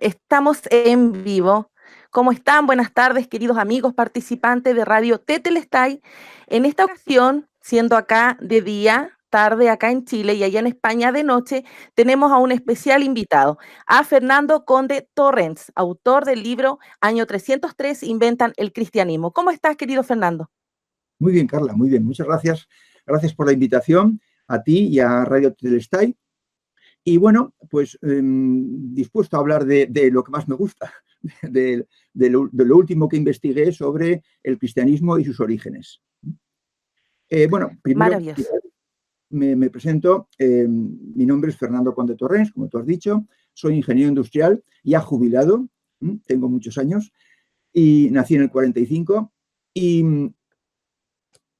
Estamos en vivo. ¿Cómo están? Buenas tardes, queridos amigos participantes de Radio Tetelestai. En esta ocasión, siendo acá de día, tarde acá en Chile y allá en España de noche, tenemos a un especial invitado, a Fernando Conde Torrents, autor del libro Año 303, Inventan el Cristianismo. ¿Cómo estás, querido Fernando? Muy bien, Carla, muy bien. Muchas gracias. Gracias por la invitación a ti y a Radio Telestai. Y bueno, pues dispuesto a hablar de lo que más me gusta, de lo último que investigué sobre el cristianismo y sus orígenes. Bueno, primero Maravilloso. me presento. Mi nombre es Fernando Conde Torrents, como tú has dicho. Soy ingeniero industrial, ya jubilado, tengo muchos años, y nací en el 45. Y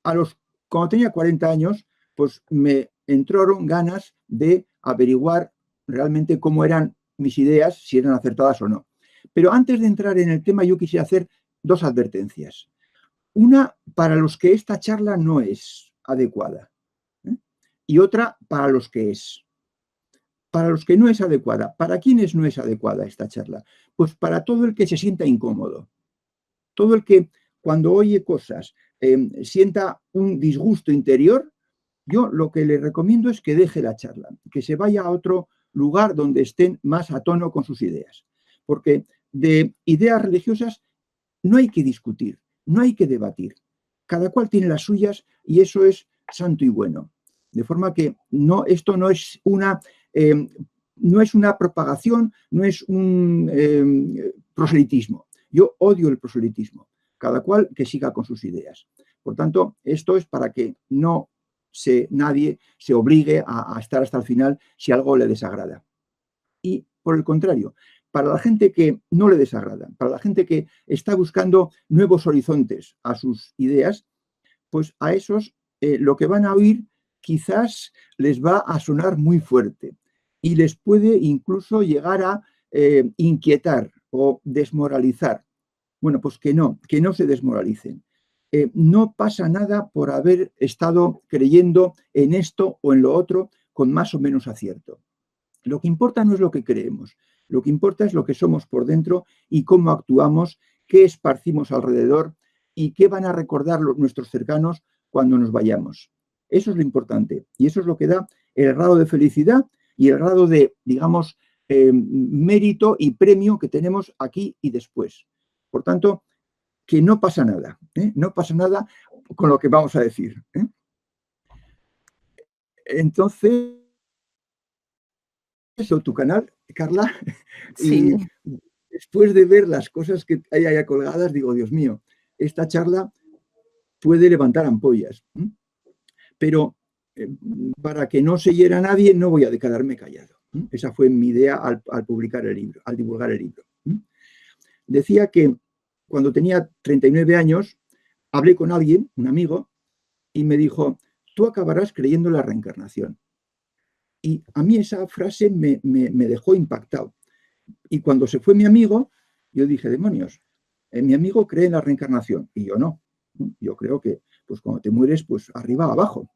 cuando tenía 40 años, pues me entraron ganas de averiguar realmente cómo eran mis ideas, si eran acertadas o no. Pero antes de entrar en el tema, yo quisiera hacer dos advertencias. Una, para los que esta charla no es adecuada, ¿eh? Y otra, para los que es. Para los que no es adecuada. ¿Para quiénes no es adecuada esta charla? Pues para todo el que se sienta incómodo. Todo el que cuando oye cosas sienta un disgusto interior, yo lo que le recomiendo es que deje la charla, que se vaya a otro lugar donde estén más a tono con sus ideas. Porque de ideas religiosas no hay que discutir, no hay que debatir. Cada cual tiene las suyas y eso es santo y bueno. De forma que esto no es una propagación, no es un proselitismo. Yo odio el proselitismo. Cada cual que siga con sus ideas. Por tanto, esto es para que nadie se obligue a estar hasta el final si algo le desagrada. Y por el contrario, para la gente que no le desagrada, para la gente que está buscando nuevos horizontes a sus ideas, pues a esos lo que van a oír quizás les va a sonar muy fuerte y les puede incluso llegar a inquietar o desmoralizar. Bueno, pues que no se desmoralicen. No pasa nada por haber estado creyendo en esto o en lo otro con más o menos acierto. Lo que importa no es lo que creemos, lo que importa es lo que somos por dentro y cómo actuamos, qué esparcimos alrededor y qué van a recordar nuestros cercanos cuando nos vayamos. Eso es lo importante y eso es lo que da el grado de felicidad y el grado de, digamos, mérito y premio que tenemos aquí y después. Por tanto, que no pasa nada, no pasa nada con lo que vamos a decir. Entonces, tu canal, Carla, Sí. y después de ver las cosas que hay allá colgadas, digo, Dios mío, esta charla puede levantar ampollas. Pero para que no se hiera nadie, no voy a quedarme callado. Esa fue mi idea al publicar el libro, al divulgar el libro. Decía que cuando tenía 39 años, hablé con alguien, un amigo, y me dijo, tú acabarás creyendo en la reencarnación. Y a mí esa frase me dejó impactado. Y cuando se fue mi amigo, yo dije, demonios, mi amigo cree en la reencarnación y yo no. Yo creo que pues cuando te mueres, pues arriba, abajo.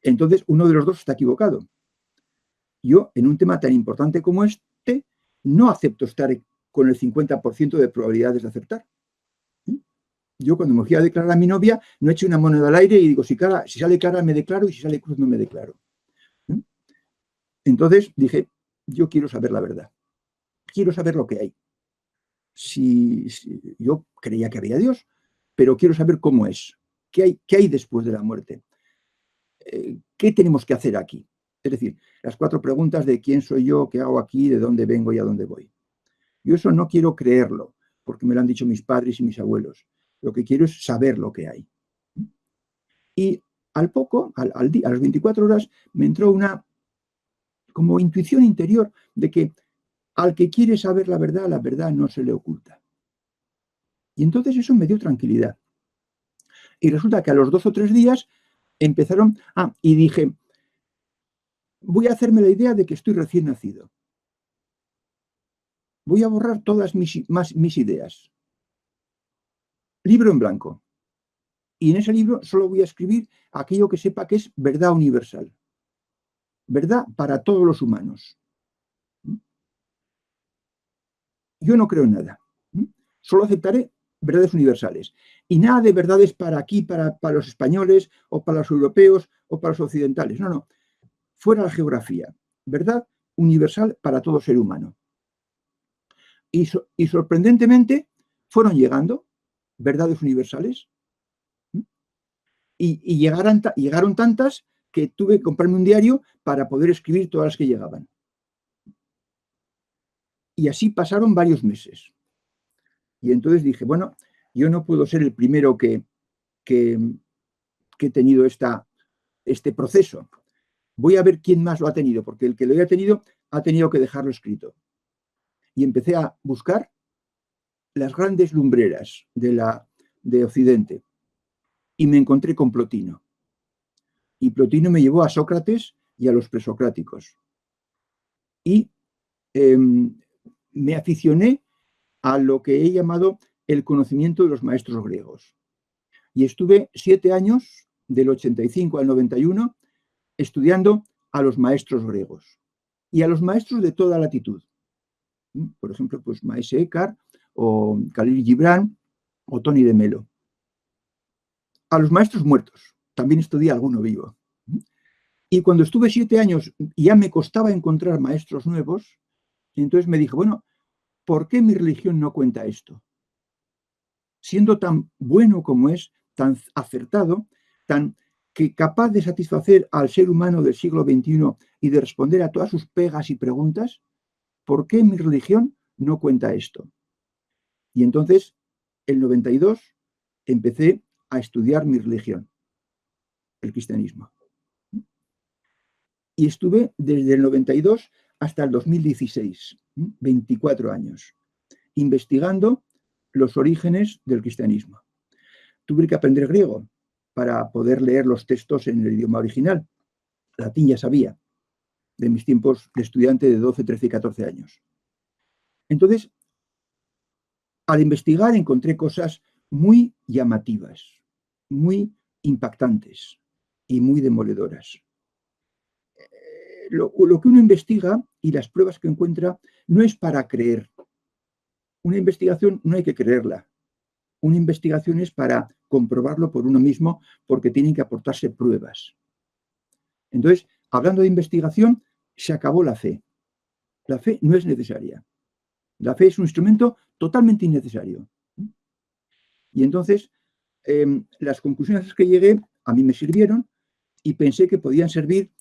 Entonces, uno de los dos está equivocado. Yo, en un tema tan importante como este, no acepto estar con el 50% de probabilidades de acertar. Yo cuando me fui a declarar a mi novia, no eché una moneda al aire y digo, si sale cara me declaro y si sale cruz no me declaro. Entonces dije, yo quiero saber la verdad. Quiero saber lo que hay. Si yo creía que había Dios, pero quiero saber cómo es. ¿Qué hay después de la muerte? ¿Qué tenemos que hacer aquí? Es decir, las 4 preguntas de quién soy yo, qué hago aquí, de dónde vengo y a dónde voy. Yo eso no quiero creerlo, porque me lo han dicho mis padres y mis abuelos. Lo que quiero es saber lo que hay. Y al poco, a las 24 horas, me entró una como intuición interior de que al que quiere saber la verdad no se le oculta. Y entonces eso me dio tranquilidad. Y resulta que a los 2 o 3 días empezaron, y dije, voy a hacerme la idea de que estoy recién nacido. Voy a borrar todas mis ideas. Libro en blanco. Y en ese libro solo voy a escribir aquello que sepa que es verdad universal. Verdad para todos los humanos. yo no creo en nada. Solo aceptaré verdades universales. Y nada de verdades para aquí, para los españoles, o para los europeos, o para los occidentales. No, no. Fuera la geografía. Verdad universal para todo ser humano. Y sorprendentemente fueron llegando verdades universales. Y llegaron tantas que tuve que comprarme un diario para poder escribir todas las que llegaban. Y así pasaron varios meses. Y entonces dije, bueno, yo no puedo ser el primero que he tenido este proceso. Voy a ver quién más lo ha tenido, porque el que lo haya tenido ha tenido que dejarlo escrito. Y empecé a buscar las grandes lumbreras de Occidente. Y me encontré con Plotino. Y Plotino me llevó a Sócrates y a los presocráticos. Y me aficioné a lo que he llamado el conocimiento de los maestros griegos. Y estuve 7 años, del 85 al 91, estudiando a los maestros griegos y a los maestros de toda latitud. Por ejemplo, pues Maese Eckhart o Khalil Gibran o Tony de Melo. A los maestros muertos, también estudié alguno vivo. Y cuando estuve 7 años y ya me costaba encontrar maestros nuevos, entonces me dije, bueno, ¿por qué mi religión no cuenta esto? Siendo tan bueno como es, tan acertado, tan que capaz de satisfacer al ser humano del siglo XXI y de responder a todas sus pegas y preguntas, ¿por qué mi religión no cuenta esto? Y entonces, en el 92, empecé a estudiar mi religión, el cristianismo. Y estuve desde el 92 hasta el 2016, 24 años, investigando los orígenes del cristianismo. Tuve que aprender griego para poder leer los textos en el idioma original. Latín ya sabía, de mis tiempos de estudiante de 12, 13 y 14 años. Entonces, al investigar encontré cosas muy llamativas, muy impactantes y muy demoledoras. Lo que uno investiga y las pruebas que encuentra no es para creer. Una investigación no hay que creerla. Una investigación es para comprobarlo por uno mismo porque tienen que aportarse pruebas. Entonces, hablando de investigación, se acabó la fe. La fe no es necesaria. La fe es un instrumento totalmente innecesario. Y entonces, las conclusiones a las que llegué a mí me sirvieron y pensé que podían servir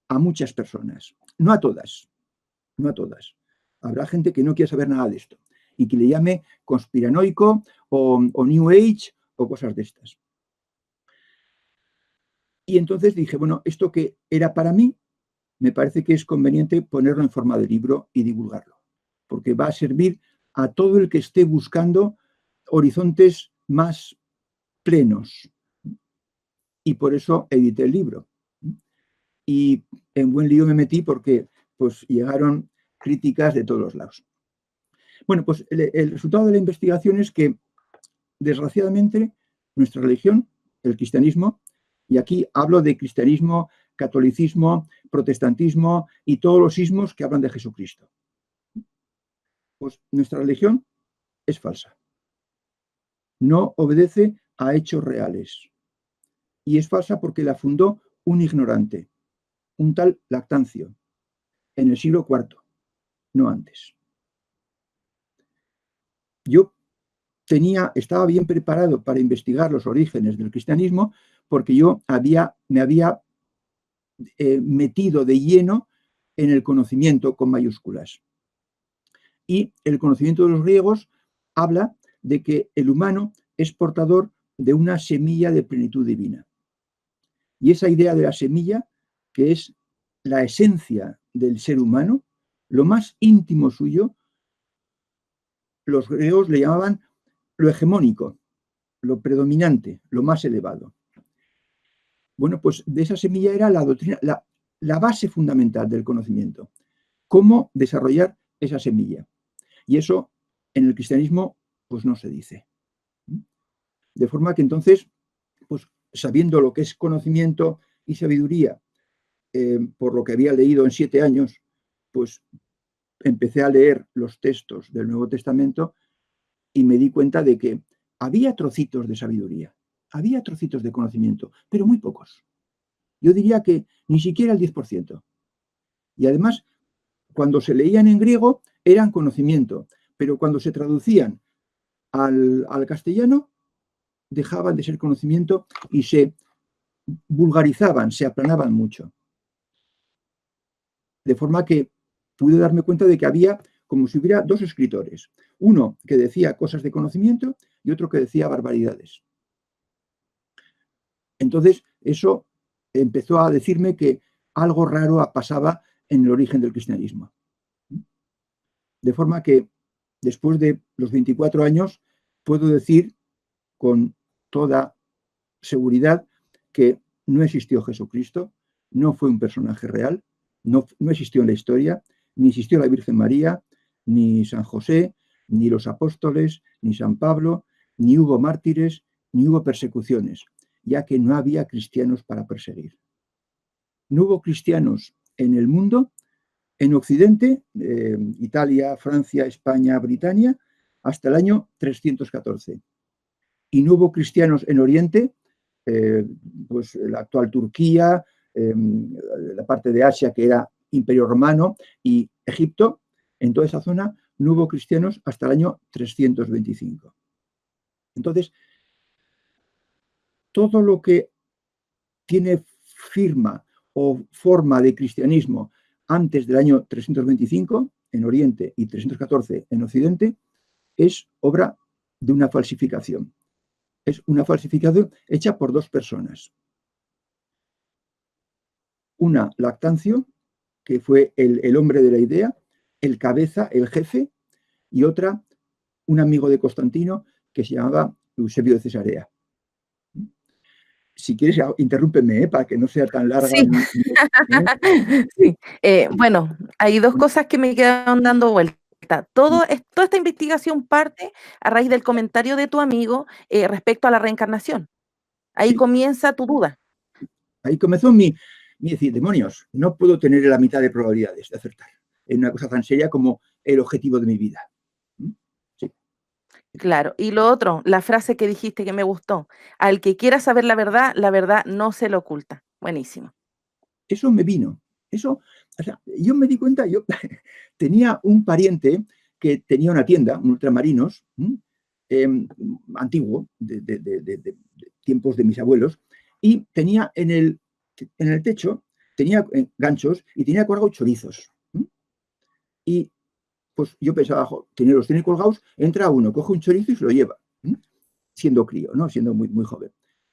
a muchas personas. No a todas, no a todas. Habrá gente que no quiera saber nada de esto y que le llame conspiranoico o New Age o cosas de estas. Y entonces dije, bueno, esto que era para mí, me parece que es conveniente ponerlo en forma de libro y divulgarlo, porque va a servir a todo el que esté buscando horizontes más plenos. Y por eso edité el libro. Y en buen lío me metí porque pues, llegaron críticas de todos los lados. Bueno, pues el resultado de la investigación es que, desgraciadamente, nuestra religión, el cristianismo, y aquí hablo de cristianismo, catolicismo, protestantismo y todos los ismos que hablan de Jesucristo. Pues nuestra religión es falsa. No obedece a hechos reales. Y es falsa porque la fundó un ignorante, un tal Lactancio, en el siglo IV, no antes. Yo estaba bien preparado para investigar los orígenes del cristianismo porque yo me había metido de lleno en el conocimiento con mayúsculas. Y el conocimiento de los griegos habla de que el humano es portador de una semilla de plenitud divina. Y esa idea de la semilla, que es la esencia del ser humano, lo más íntimo suyo, los griegos le llamaban lo hegemónico, lo predominante, lo más elevado. Bueno, pues de esa semilla era la doctrina, la base fundamental del conocimiento. Cómo desarrollar esa semilla. Y eso en el cristianismo pues no se dice. De forma que entonces, pues sabiendo lo que es conocimiento y sabiduría, por lo que había leído en 7 años, pues empecé a leer los textos del Nuevo Testamento y me di cuenta de que había trocitos de sabiduría, había trocitos de conocimiento, pero muy pocos. Yo diría que ni siquiera el 10%. Y además, cuando se leían en griego, eran conocimiento, pero cuando se traducían al castellano, dejaban de ser conocimiento y se vulgarizaban, se aplanaban mucho. De forma que pude darme cuenta de que había como si hubiera dos escritores. Uno que decía cosas de conocimiento y otro que decía barbaridades. Entonces, eso empezó a decirme que algo raro pasaba en el origen del cristianismo. De forma que después de los 24 años puedo decir con toda seguridad que no existió Jesucristo, no fue un personaje real, no existió en la historia, ni existió la Virgen María, ni San José, ni los apóstoles, ni San Pablo, ni hubo mártires, ni hubo persecuciones, ya que no había cristianos para perseguir. No hubo cristianos en el mundo, en Occidente, Italia, Francia, España, Britania, hasta el año 314. Y no hubo cristianos en Oriente, pues la actual Turquía, la parte de Asia que era Imperio Romano y Egipto, en toda esa zona no hubo cristianos hasta el año 325. Entonces, todo lo que tiene firma o forma de cristianismo antes del año 325 en Oriente y 314 en Occidente es obra de una falsificación. Es una falsificación hecha por dos personas. Una, Lactancio, que fue el hombre de la idea, el cabeza, el jefe, y otra, un amigo de Constantino que se llamaba Eusebio de Cesarea. Si quieres, interrúmpeme, para que no sea tan larga. Sí. Sí. Bueno, hay dos cosas que me quedan dando vuelta. Toda esta investigación parte a raíz del comentario de tu amigo respecto a la reencarnación. Ahí Sí. comienza tu duda. Ahí comenzó mi decir, demonios, no puedo tener la mitad de probabilidades de acertar en una cosa tan seria como el objetivo de mi vida. Sí. Claro. Y lo otro, la frase que dijiste que me gustó, al que quiera saber la verdad no se le oculta. Buenísimo. Eso me vino. Eso, o sea, yo me di cuenta, yo tenía un pariente que tenía una tienda, un ultramarinos, antiguo, de tiempos de mis abuelos, y tenía en el techo, tenía ganchos y tenía colgados chorizos. Y pues yo pensaba, los tiene colgados, entra uno, coge un chorizo y se lo lleva, siendo crío, ¿no? Siendo muy, muy joven.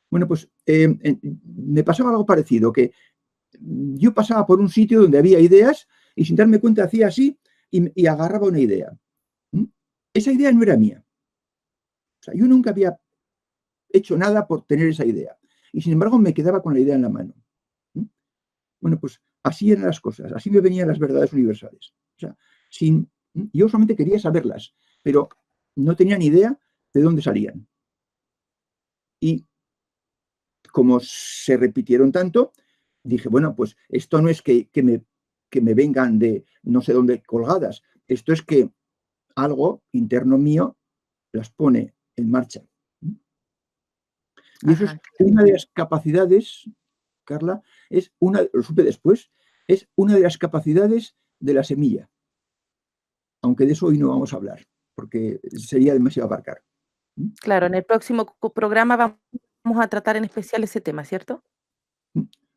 Bueno, pues me pasaba algo parecido, que yo pasaba por un sitio donde había ideas y sin darme cuenta hacía así y agarraba una idea. Esa idea no era mía. O sea, yo nunca había hecho nada por tener esa idea. Y sin embargo me quedaba con la idea en la mano. Bueno, pues así eran las cosas, así me venían las verdades universales. O sea, yo solamente quería saberlas, pero no tenía ni idea de dónde salían. Y como se repitieron tanto, dije, bueno, pues esto no es que me vengan de no sé dónde colgadas, esto es que algo interno mío las pone en marcha. Y eso es una de las capacidades, Carla, lo supe después, es una de las capacidades de la semilla. Aunque de eso hoy no vamos a hablar, porque sería demasiado abarcar. Claro, en el próximo programa vamos a tratar en especial ese tema, ¿cierto?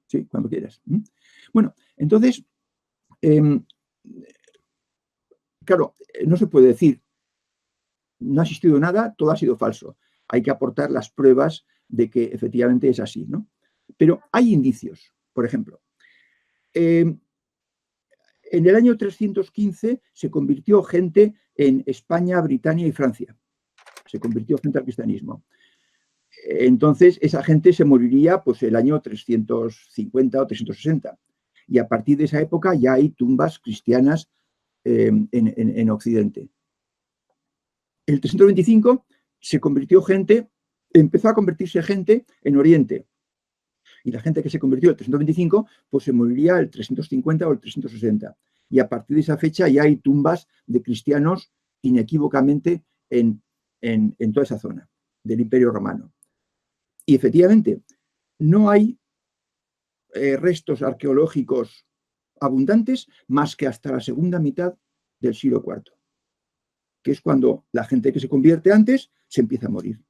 Sí, cuando quieras. Bueno, entonces, claro, no se puede decir, no ha existido nada, todo ha sido falso. Hay que aportar las pruebas de que efectivamente es así, ¿no? Pero hay indicios. Por ejemplo, en el año 315 se convirtió gente en España, Britania y Francia. Se convirtió gente al cristianismo. Entonces, esa gente se moriría pues el año 350 o 360. Y a partir de esa época ya hay tumbas cristianas en Occidente. El 325 empezó a convertirse gente en Oriente. Y la gente que se convirtió el 325, pues se moriría el 350 o el 360. y a partir de esa fecha ya hay tumbas de cristianos inequívocamente en toda esa zona del Imperio Romano. Y efectivamente, no hay restos arqueológicos abundantes más que hasta la segunda mitad del siglo IV, que es cuando la gente que se convierte antes se empieza a morir.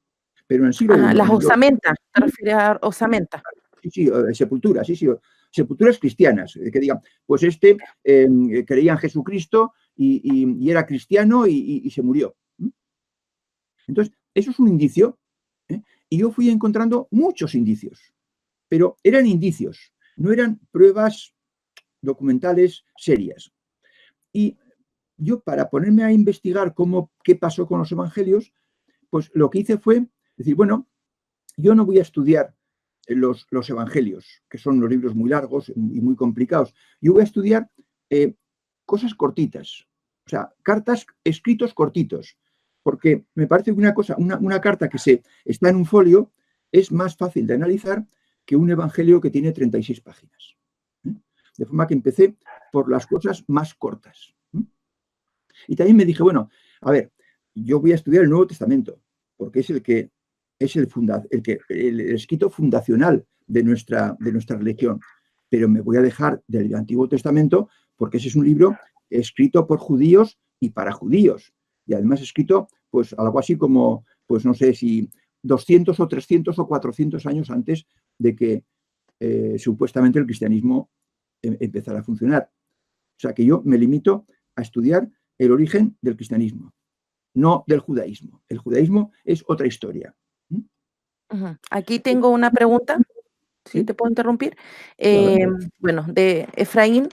Pero en el siglo I, Las en el siglo... osamentas, ¿te refieres a osamentas? Sí, sepulturas, sepulturas cristianas, que digan, pues creía en Jesucristo y era cristiano y se murió. Entonces, eso es un indicio, ¿eh? Y yo fui encontrando muchos indicios, pero eran indicios, no eran pruebas documentales serias. Y yo, para ponerme a investigar qué pasó con los evangelios, pues lo que hice fue decir, bueno, yo no voy a estudiar los evangelios, que son los libros muy largos y muy complicados. Yo voy a estudiar cosas cortitas, o sea, cartas, escritos cortitos, porque me parece que una carta que está en un folio es más fácil de analizar que un evangelio que tiene 36 páginas. De forma que empecé por las cosas más cortas. Y también me dije, bueno, a ver, yo voy a estudiar el Nuevo Testamento, porque es el escrito fundacional de nuestra religión. Pero me voy a dejar del Antiguo Testamento porque ese es un libro escrito por judíos y para judíos. Y además escrito, pues algo así como, pues no sé si 200 o 300 o 400 años antes de que supuestamente el cristianismo empezara a funcionar. O sea que yo me limito a estudiar el origen del cristianismo, no del judaísmo. El judaísmo es otra historia. Aquí tengo una pregunta, si ¿Sí? te puedo interrumpir. Claro. Bueno, de Efraín,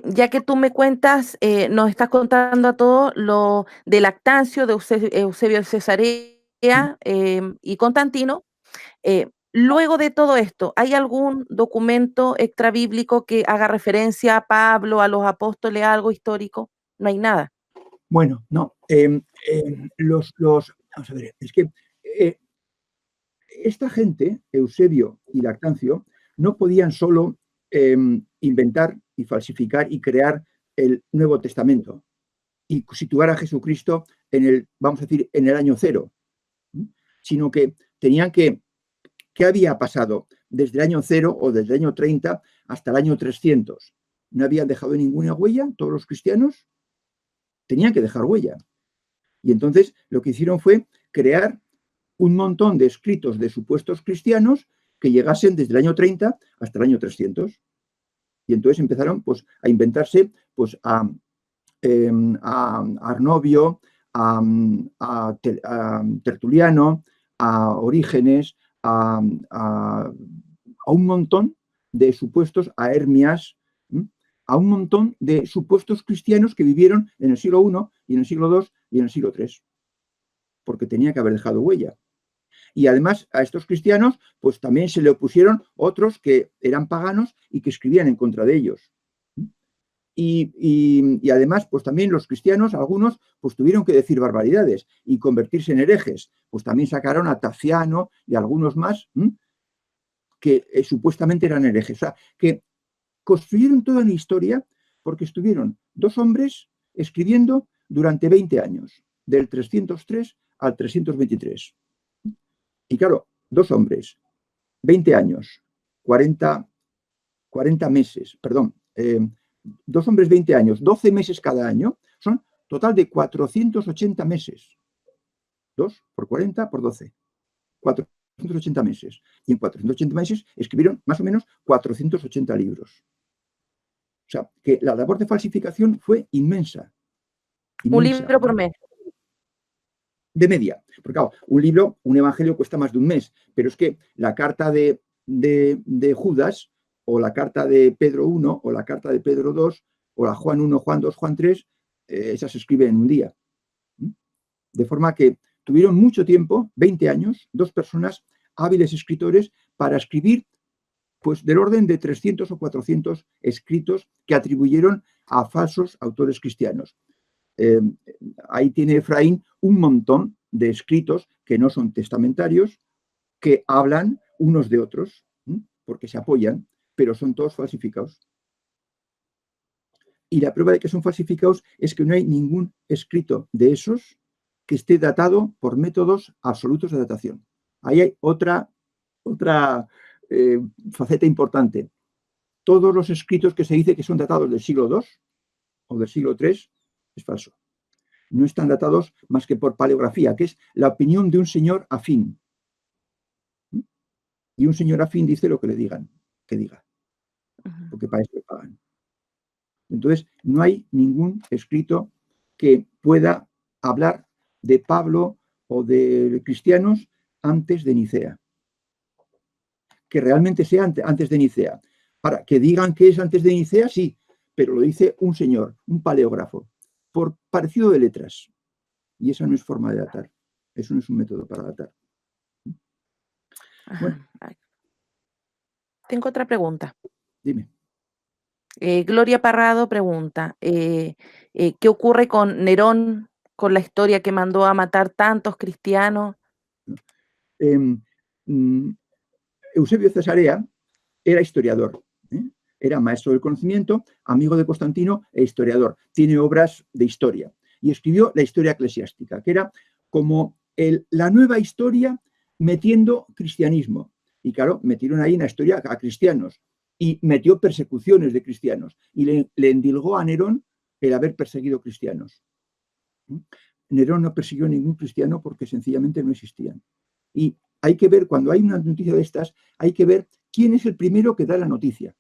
ya que tú me cuentas, nos estás contando a todos lo de Lactancio, de Eusebio de Cesarea y Constantino. Luego de todo esto, ¿hay algún documento extrabíblico que haga referencia a Pablo, a los apóstoles, a algo histórico? No hay nada. Bueno, no. Vamos a ver, es que esta gente, Eusebio y Lactancio, no podían solo inventar y falsificar y crear el Nuevo Testamento y situar a Jesucristo vamos a decir, en el año cero, sino que tenían ¿qué había pasado desde el año cero o desde el año 30 hasta el año 300? ¿No habían dejado ninguna huella todos los cristianos? Tenían que dejar huella. Y entonces lo que hicieron fue crear un montón de escritos de supuestos cristianos que llegasen desde el año 30 hasta el año 300. Y entonces empezaron pues, a inventarse pues, a Arnovio, a Tertuliano, a Orígenes, a un montón de supuestos, a Hermias, a un montón de supuestos cristianos que vivieron en el siglo I y en el siglo II y en el siglo III, porque tenía que haber dejado huella. Y además a estos cristianos pues también se le opusieron otros que eran paganos y que escribían en contra de ellos. Y además, pues también los cristianos, algunos, pues tuvieron que decir barbaridades y convertirse en herejes. Pues también sacaron a Taciano y a algunos más que supuestamente eran herejes. O sea, que construyeron toda una historia porque estuvieron dos hombres escribiendo durante 20 años, del 303 al 323. Y claro, dos hombres, 20 años, 40 meses, perdón, dos hombres 20 años, 12 meses cada año, son total de 480 meses. 2 por 40 por 12. 480 meses. Y en 480 meses escribieron más o menos 480 libros. O sea, que la labor de falsificación fue inmensa. Un libro por mes. De media. Porque claro, un evangelio cuesta más de un mes, pero es que la carta de Judas o la carta de Pedro I o la carta de Pedro II o la Juan 1, Juan 2, Juan 3, esas se escriben en un día. De forma que tuvieron mucho tiempo, 20 años, dos personas hábiles escritores para escribir pues del orden de 300 o 400 escritos que atribuyeron a falsos autores cristianos. Ahí tiene Efraín un montón de escritos que no son testamentarios, que hablan unos de otros, porque se apoyan, pero son todos falsificados. Y la prueba de que son falsificados es que no hay ningún escrito de esos que esté datado por métodos absolutos de datación. Ahí hay otra faceta importante. Todos los escritos que se dice que son datados del siglo II o del siglo III es falso. No están datados más que por paleografía, que es la opinión de un señor afín. Y un señor afín dice lo que le digan que diga, porque para eso le pagan. Entonces, no hay ningún escrito que pueda hablar de Pablo o de cristianos antes de Nicea. Que realmente sea antes de Nicea. Ahora, que digan que es antes de Nicea, sí, pero lo dice un señor, un paleógrafo, por parecido de letras. Y esa no es forma de datar. Eso no es un método para datar. Bueno. Tengo otra pregunta. Dime. Gloria Parrado pregunta, ¿qué ocurre con Nerón, con la historia que mandó a matar tantos cristianos? Eusebio Cesarea era historiador, era maestro del conocimiento, amigo de Constantino e historiador. Tiene obras de historia y escribió la historia eclesiástica, que era como la nueva historia metiendo cristianismo. Y claro, metieron ahí una historia a cristianos y metió persecuciones de cristianos y le endilgó a Nerón el haber perseguido cristianos. Nerón no persiguió ningún cristiano porque sencillamente no existían. Y hay que ver, cuando hay una noticia de estas, hay que ver quién es el primero que da la noticia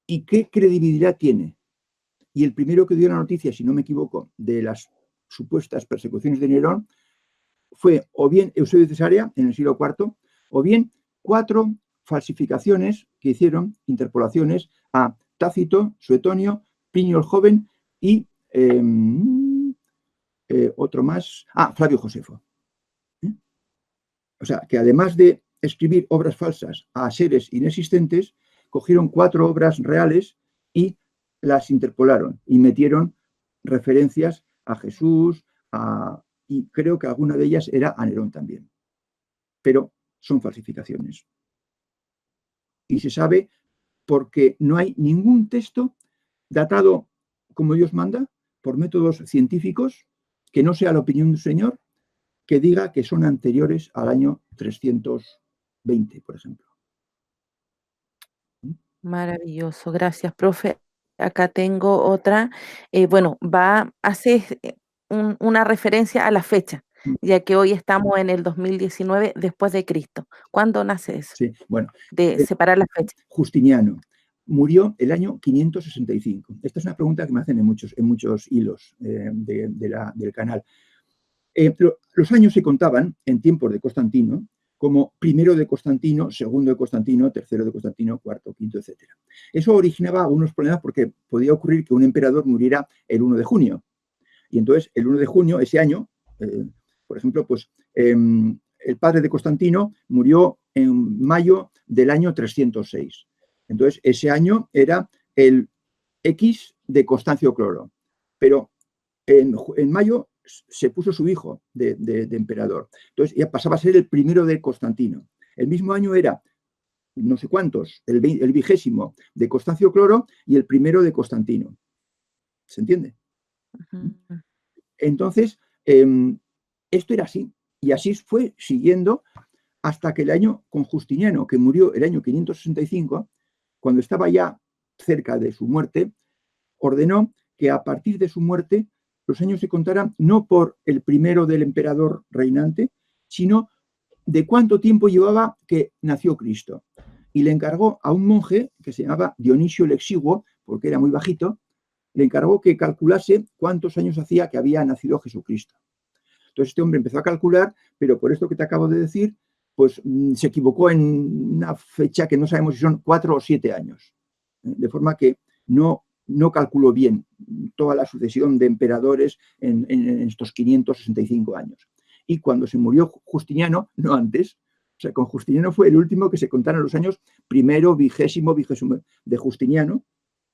y qué credibilidad tiene. Y el primero que dio la noticia, si no me equivoco, de las supuestas persecuciones de Nerón, fue o bien Eusebio de Cesarea en el siglo IV, o bien 4 falsificaciones que hicieron, interpolaciones a Tácito, Suetonio, Plinio el Joven y otro más, Flavio Josefo. O sea, que además de escribir obras falsas a seres inexistentes, cogieron 4 obras reales y las interpolaron y metieron referencias a Jesús, y creo que alguna de ellas era a Nerón también. Pero son falsificaciones. Y se sabe porque no hay ningún texto datado como Dios manda, por métodos científicos, que no sea la opinión de un señor, que diga que son anteriores al año 320, por ejemplo. Maravilloso, gracias, profe. Acá tengo otra. Hace una referencia a la fecha, ya que hoy estamos en el 2019 después de Cristo. ¿Cuándo nace eso? Sí, bueno. De separar la fecha. Justiniano murió el año 565. Esta es una pregunta que me hacen en muchos hilos del canal. Los años se contaban en tiempos de Constantino como primero de Constantino, segundo de Constantino, tercero de Constantino, cuarto, quinto, etc. Eso originaba algunos problemas porque podía ocurrir que un emperador muriera el 1 de junio. Y entonces, el 1 de junio, ese año, por ejemplo, pues el padre de Constantino murió en mayo del año 306. Entonces, ese año era el X de Constancio Cloro. Pero en mayo se puso su hijo de emperador. Entonces ya pasaba a ser el primero de Constantino. El mismo año era no sé cuántos, el 20º de Constancio Cloro y el primero de Constantino. ¿Se entiende? Entonces, esto era así. Y así fue siguiendo hasta que el año con Justiniano, que murió el año 565, cuando estaba ya cerca de su muerte, ordenó que a partir de su muerte los años se contaran no por el primero del emperador reinante, sino de cuánto tiempo llevaba que nació Cristo. Y le encargó a un monje que se llamaba Dionisio el Exiguo, porque era muy bajito, le encargó que calculase cuántos años hacía que había nacido Jesucristo. Entonces este hombre empezó a calcular, pero por esto que te acabo de decir, pues se equivocó en una fecha que no sabemos si son 4 o 7 años. De forma que no calculó bien toda la sucesión de emperadores en estos 565 años. Y cuando se murió Justiniano, no antes, o sea, con Justiniano fue el último que se contaron los años primero, vigésimo de Justiniano.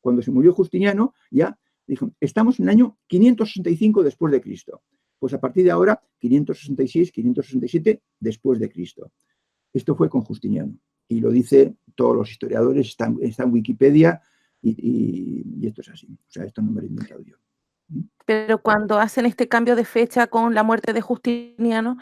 Cuando se murió Justiniano, ya dijo, estamos en el año 565 después de Cristo. Pues a partir de ahora, 566, 567 después de Cristo. Esto fue con Justiniano. Y lo dice todos los historiadores, está en Wikipedia, Y esto es así. O sea, esto no me lo he inventado yo. Pero cuando hacen este cambio de fecha con la muerte de Justiniano,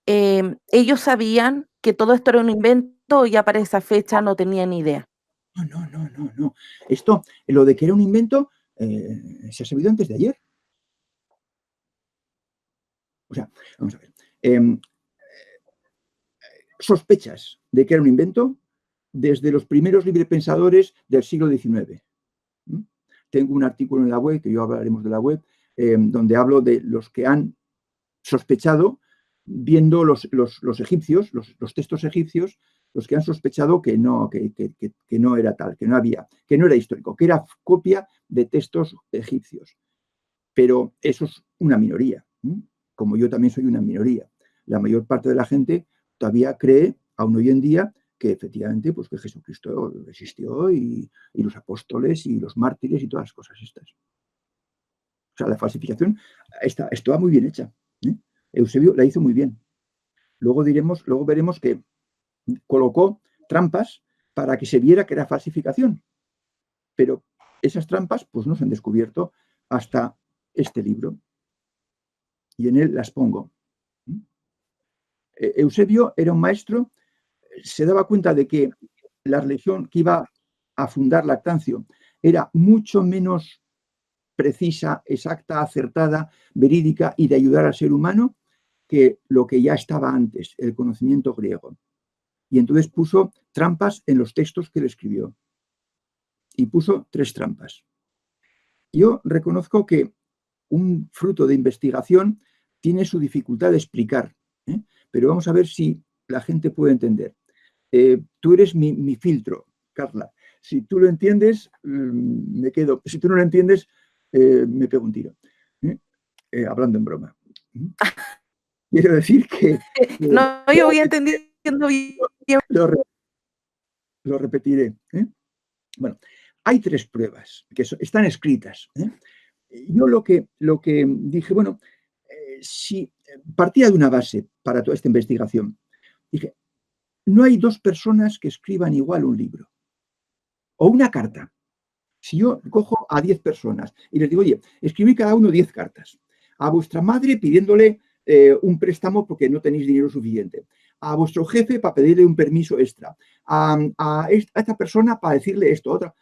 ¿ellos sabían que todo esto era un invento o ya para esa fecha no tenían idea? No, no, no, no, no. Esto, lo de que era un invento, se ha sabido antes de ayer. O sea, vamos a ver. Sospechas de que era un invento desde los primeros librepensadores del siglo XIX. Tengo un artículo en la web, que yo hablaremos de la web, donde hablo de los que han sospechado, viendo los egipcios, los textos egipcios, los que han sospechado que no era tal, que no había, que no era histórico, que era copia de textos egipcios. Pero eso es una minoría, como yo también soy una minoría. La mayor parte de la gente todavía cree, aún hoy en día, que efectivamente pues, que Jesucristo existió y los apóstoles y los mártires y todas las cosas estas. O sea, la falsificación está muy bien hecha. Eusebio la hizo muy bien. Luego veremos que colocó trampas para que se viera que era falsificación. Pero esas trampas pues, no se han descubierto hasta este libro. Y en él las pongo. Eusebio era un maestro, se daba cuenta de que la religión que iba a fundar Lactancio era mucho menos precisa, exacta, acertada, verídica y de ayudar al ser humano que lo que ya estaba antes, el conocimiento griego. Y entonces puso trampas en los textos que él escribió. Y puso 3 trampas. Yo reconozco que un fruto de investigación tiene su dificultad de explicar, pero vamos a ver si la gente puede entender. Tú eres mi filtro, Carla. Si tú lo entiendes, me quedo. Si tú no lo entiendes, me pego un tiro. Hablando en broma. Quiero decir que No, yo voy entendiendo bien. lo repetiré. Bueno, hay 3 pruebas que están escritas. Yo lo que dije, bueno, si partía de una base para toda esta investigación, dije, no hay 2 personas que escriban igual un libro o una carta. Si yo cojo a 10 personas y les digo, oye, escribí cada uno 10 cartas a vuestra madre pidiéndole un préstamo porque no tenéis dinero suficiente, a vuestro jefe para pedirle un permiso extra, a esta persona para decirle esto, otra.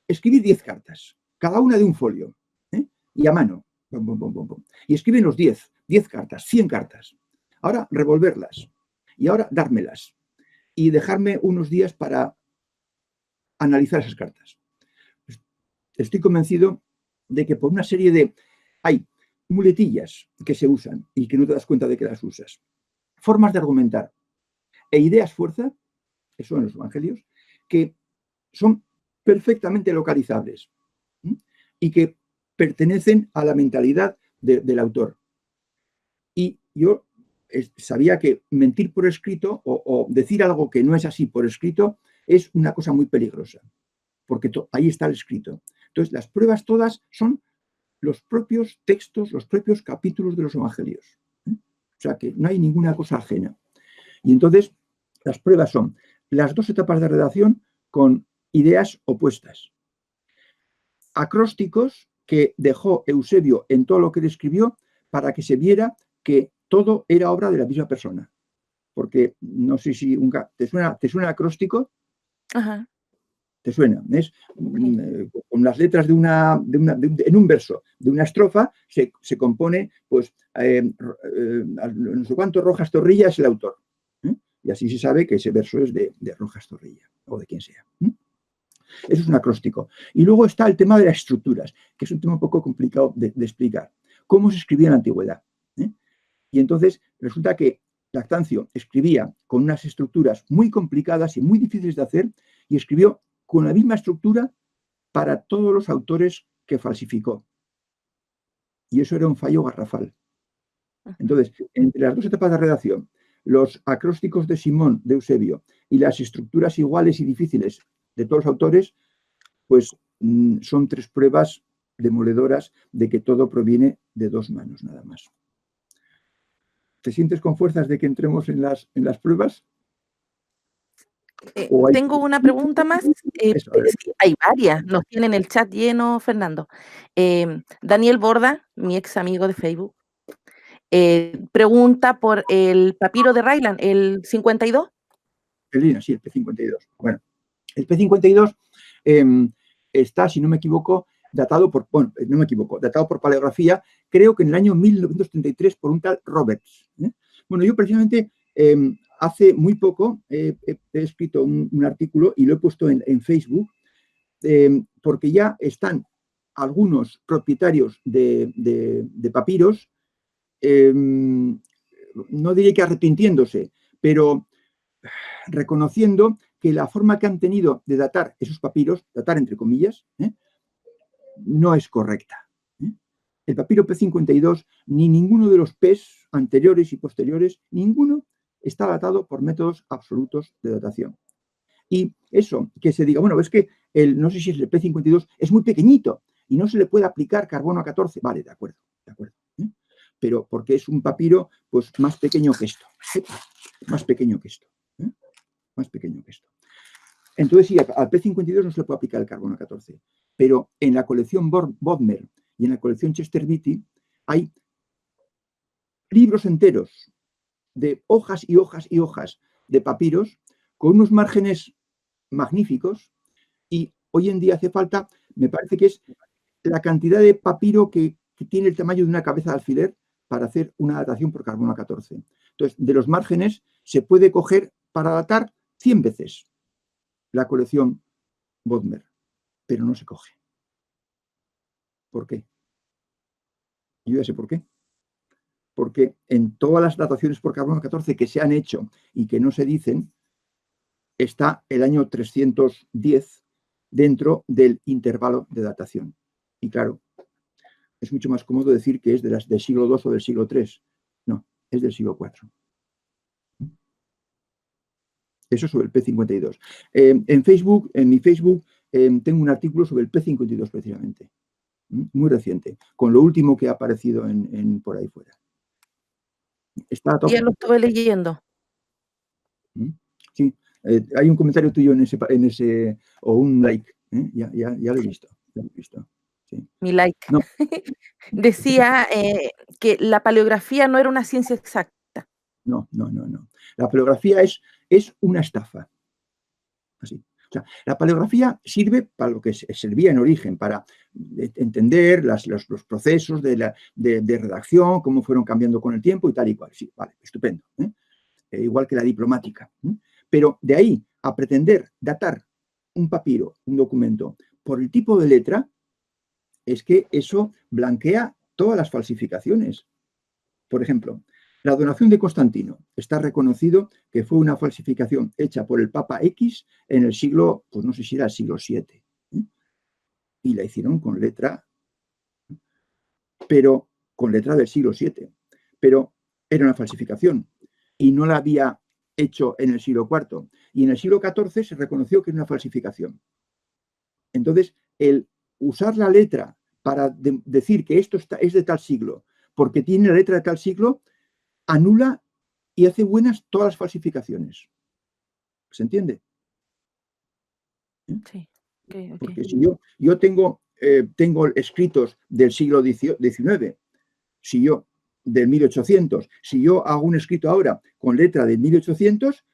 Escribid 10 cartas, cada una de un folio, y a mano. Bum, bum, bum, bum. Y escriben los 10 cartas, 100 cartas. Ahora revolverlas y ahora dármelas y dejarme unos días para analizar esas cartas. Estoy convencido de que por una serie de... Hay muletillas que se usan y que no te das cuenta de que las usas. Formas de argumentar e ideas fuerza, eso en los evangelios, que son perfectamente localizables y que pertenecen a la mentalidad del autor. Y yo sabía que mentir por escrito o decir algo que no es así por escrito es una cosa muy peligrosa, porque ahí está el escrito. Entonces, las pruebas todas son los propios textos, los propios capítulos de los evangelios. O sea, que no hay ninguna cosa ajena. Y entonces, las pruebas son las 2 etapas de redacción con ideas opuestas. Acrósticos que dejó Eusebio en todo lo que él escribió para que se viera que todo era obra de la misma persona. Porque no sé si ¿te suena acróstico? Ajá. ¿Te suena? ¿Es? Con las letras en un verso de una estrofa se compone, pues, no sé cuánto Rojas Zorrilla es el autor. Y así se sabe que ese verso es de Rojas Zorrilla o de quien sea. Eso es un acróstico. Y luego está el tema de las estructuras, que es un tema un poco complicado de explicar. ¿Cómo se escribía en la antigüedad? Y entonces resulta que Lactancio escribía con unas estructuras muy complicadas y muy difíciles de hacer y escribió con la misma estructura para todos los autores que falsificó. Y eso era un fallo garrafal. Entonces, entre las 2 etapas de redacción, los acrósticos de Simón, de Eusebio, y las estructuras iguales y difíciles de todos los autores, pues son 3 pruebas demoledoras de que todo proviene de 2 manos nada más. ¿Te sientes con fuerzas de que entremos en las pruebas? O hay... Tengo una pregunta más. Eso, a ver. Sí, hay varias. Nos tienen el chat lleno, Fernando. Daniel Borda, mi ex amigo de Facebook, pregunta por el papiro de Ryland, el 52. Celina, sí, el P52. Bueno, el P52 está, si no me equivoco, datado por, bueno, no me equivoco, datado por paleografía, creo que en el año 1933 por un tal Roberts. Bueno, yo precisamente hace muy poco he escrito un artículo y lo he puesto en Facebook, porque ya están algunos propietarios de papiros, no diré que arrepintiéndose, pero reconociendo que la forma que han tenido de datar esos papiros, datar entre comillas, no es correcta. El papiro P52, ni ninguno de los Ps anteriores y posteriores, ninguno está datado por métodos absolutos de datación. Y eso, que se diga, bueno, es que no sé si es el P52, es muy pequeñito y no se le puede aplicar carbono 14. Vale, de acuerdo, de acuerdo. Pero porque es un papiro pues más pequeño que esto. Más pequeño que esto. Más pequeño que esto. Entonces, sí, al P52 no se le puede aplicar el carbono 14. Pero en la colección Bodmer y en la colección Chester Beatty hay libros enteros de hojas y hojas y hojas de papiros con unos márgenes magníficos, y hoy en día hace falta, me parece que es la cantidad de papiro que tiene el tamaño de una cabeza de alfiler para hacer una datación por carbono 14. Entonces, de los márgenes se puede coger para datar 100 veces la colección Bodmer, pero no se coge. ¿Por qué? Yo ya sé por qué. Porque en todas las dataciones por carbono 14 que se han hecho y que no se dicen, está el año 310 dentro del intervalo de datación. Y claro, es mucho más cómodo decir que es del siglo II o del siglo III. No, es del siglo IV. Eso sobre el P52. En Facebook, en mi Facebook, tengo un artículo sobre el P52 precisamente. Muy reciente, con lo último que ha aparecido por ahí fuera. Está a tope. Ya lo estuve leyendo. Sí, hay un comentario tuyo en ese o un like. Ya lo he visto. Ya lo he visto. Sí. Mi like. No. Decía que la paleografía no era una ciencia exacta. No. La paleografía es una estafa. Así. O sea, la paleografía sirve para lo que servía en origen, para entender los procesos de redacción, cómo fueron cambiando con el tiempo y tal y cual. Sí, vale, estupendo. Igual que la diplomática. Pero de ahí a pretender datar un papiro, un documento, por el tipo de letra, es que eso blanquea todas las falsificaciones. Por ejemplo, la donación de Constantino está reconocido que fue una falsificación hecha por el Papa X en el siglo, pues no sé si era el siglo VII. Y la hicieron con letra, pero con letra del siglo VII. Pero era una falsificación y no la había hecho en el siglo IV. Y en el siglo XIV se reconoció que era una falsificación. Entonces, el usar la letra para decir que esto es de tal siglo, porque tiene la letra de tal siglo, anula y hace buenas todas las falsificaciones. ¿Se entiende? Sí. Okay. Porque si yo tengo escritos del siglo XIX, si yo del 1800, si yo hago un escrito ahora con letra del 1800,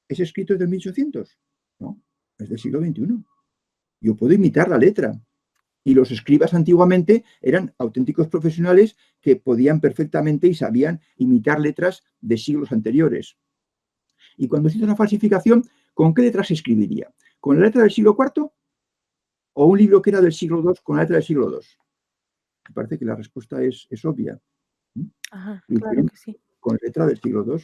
ese escrito es del 1800. No, es del siglo XXI. Yo puedo imitar la letra. Y los escribas antiguamente eran auténticos profesionales que podían perfectamente y sabían imitar letras de siglos anteriores. Y cuando se hizo una falsificación, ¿con qué letra se escribiría? ¿Con la letra del siglo IV o un libro que era del siglo II con la letra del siglo II? Me parece que la respuesta es obvia. Ajá, claro que sí. Con letra del siglo II.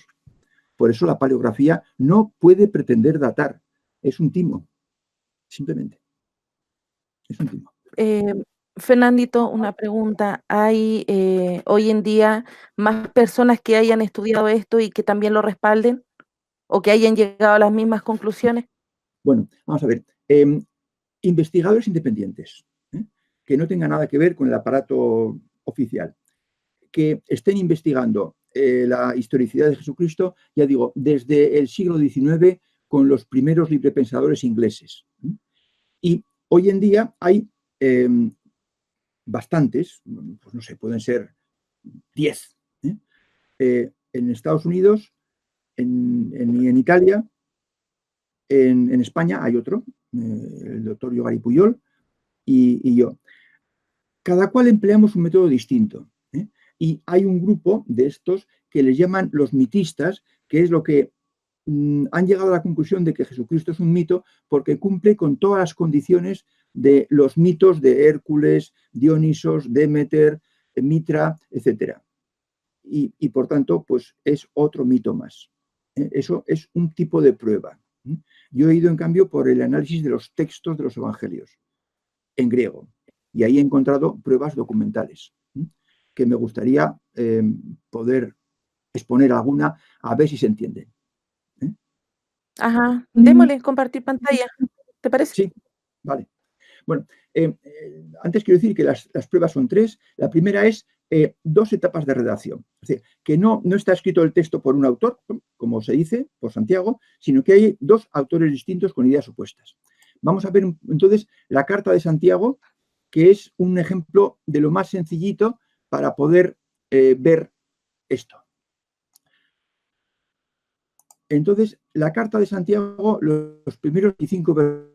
Por eso la paleografía no puede pretender datar. Es un timo. Simplemente. Es un timo. Fernandito, una pregunta. ¿Hay hoy en día más personas que hayan estudiado esto y que también lo respalden o que hayan llegado a las mismas conclusiones? Bueno, vamos a ver. Investigadores independientes, que no tengan nada que ver con el aparato oficial, que estén investigando la historicidad de Jesucristo, ya digo, desde el siglo XIX con los primeros librepensadores ingleses. Y hoy en día hay bastantes, pues no sé, pueden ser 10. En Estados Unidos, en Italia, en España hay otro, el doctor Yogari Puyol y yo. Cada cual empleamos un método distinto. Y hay un grupo de estos que les llaman los mitistas, que es lo que han llegado a la conclusión de que Jesucristo es un mito porque cumple con todas las condiciones de los mitos de Hércules, Dionisos, Demeter, Mitra, etc. Y por tanto, pues es otro mito más. Eso es un tipo de prueba. Yo he ido, en cambio, por el análisis de los textos de los evangelios en griego. Y ahí he encontrado pruebas documentales que me gustaría poder exponer alguna a ver si se entiende. Ajá, démosle compartir pantalla, ¿te parece? Sí, vale. Bueno, antes quiero decir que las pruebas son 3. La primera es 2 etapas de redacción. Es decir, que no está escrito el texto por un autor, como se dice, por Santiago, sino que hay 2 autores distintos con ideas opuestas. Vamos a ver entonces la carta de Santiago, que es un ejemplo de lo más sencillito para poder ver esto. Entonces, la carta de Santiago, los primeros 25 versículos,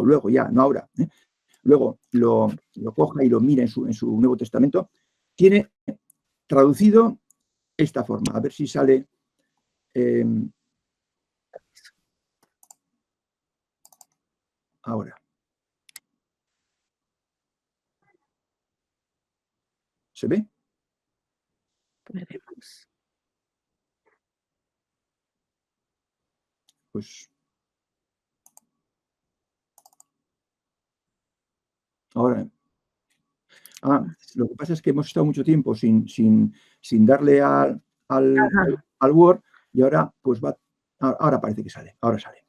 luego ya, no ahora, luego lo coja y lo mira en su Nuevo Testamento, tiene traducido esta forma. A ver si sale. Ahora. ¿Se ve? Veremos. Pues ahora. Lo que pasa es que hemos estado mucho tiempo sin darle al Word y ahora pues va. Ahora parece que sale. Ahora sale.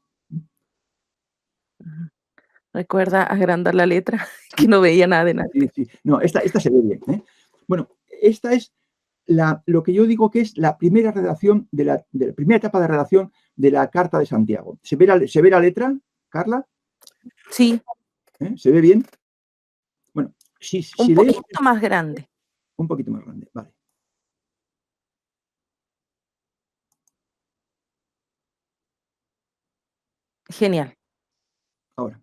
Recuerda agrandar la letra, que no veía nada de nada. Sí. No, esta se ve bien. Bueno, esta es lo que yo digo que es la primera redacción de la primera etapa de redacción de la Carta de Santiago. ¿Se ve la letra, Carla? Sí. ¿Se ve bien? Bueno, un poquito más grande. Un poquito más grande, vale. Genial. Ahora,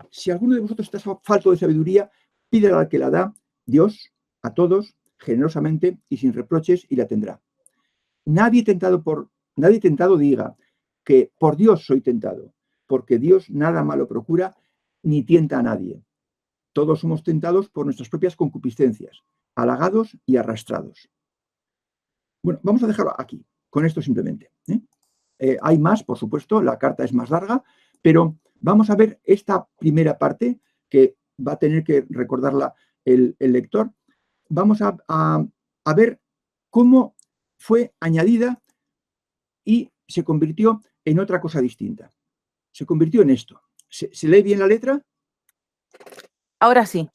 si alguno de vosotros está falto de sabiduría, pídele al que la da, Dios, a todos, generosamente y sin reproches, y la tendrá. Nadie tentado diga que por Dios soy tentado, porque Dios nada malo procura ni tienta a nadie. Todos somos tentados por nuestras propias concupiscencias, halagados y arrastrados. Bueno, vamos a dejarlo aquí, con esto simplemente. Hay más, por supuesto, la carta es más larga, pero vamos a ver esta primera parte que va a tener que recordarla el lector. Vamos a ver cómo fue añadida y se convirtió en otra cosa distinta. Se convirtió en esto. ¿Se lee bien la letra? Ahora sí.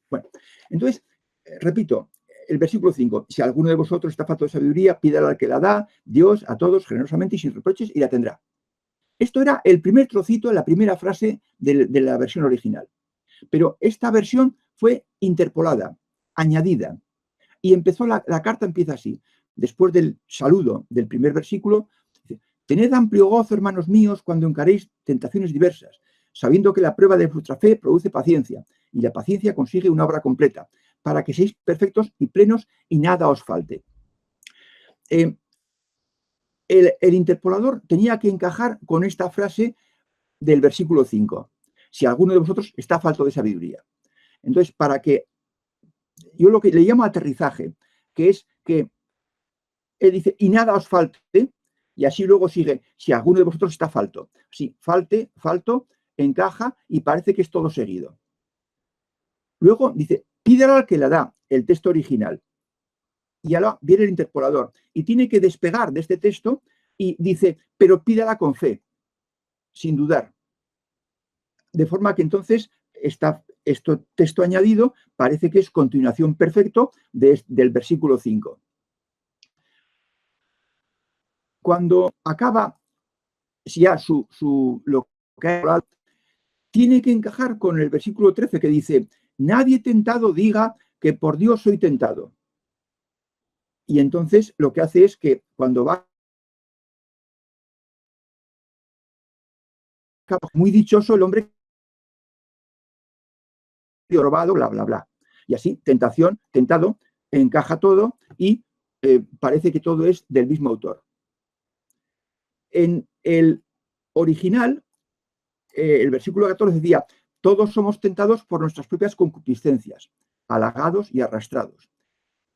Bueno, entonces, repito, el versículo 5. Si alguno de vosotros está falto de sabiduría, pídala al que la da, Dios, a todos, generosamente y sin reproches, y la tendrá. Esto era el primer trocito, la primera frase de la versión original. Pero esta versión fue interpolada, añadida. Y la carta empieza así. Después del saludo del primer versículo, dice: tened amplio gozo, hermanos míos, cuando encaréis tentaciones diversas, sabiendo que la prueba de vuestra fe produce paciencia, y la paciencia consigue una obra completa, para que seáis perfectos y plenos y nada os falte. El interpolador tenía que encajar con esta frase del versículo 5. Si alguno de vosotros está falto de sabiduría. Entonces, para que yo lo que le llamo aterrizaje, que es que él dice, y nada os falte, y así luego sigue, si alguno de vosotros está falto. Sí, falto, encaja y parece que es todo seguido. Luego dice, pídala al que la da, el texto original. Y ahora viene el interpolador y tiene que despegar de este texto y dice, pero pídala con fe, sin dudar. De forma que entonces este texto añadido parece que es continuación perfecto del versículo 5. cuando acaba ya lo que ha hablado, tiene que encajar con el versículo 13 que dice, nadie tentado diga que por Dios soy tentado. Y entonces lo que hace es que cuando va muy dichoso el hombre robado, bla, bla, bla. Y así, tentación, tentado, encaja todo y parece que todo es del mismo autor. En el original, el versículo 14 decía, todos somos tentados por nuestras propias concupiscencias, halagados y arrastrados.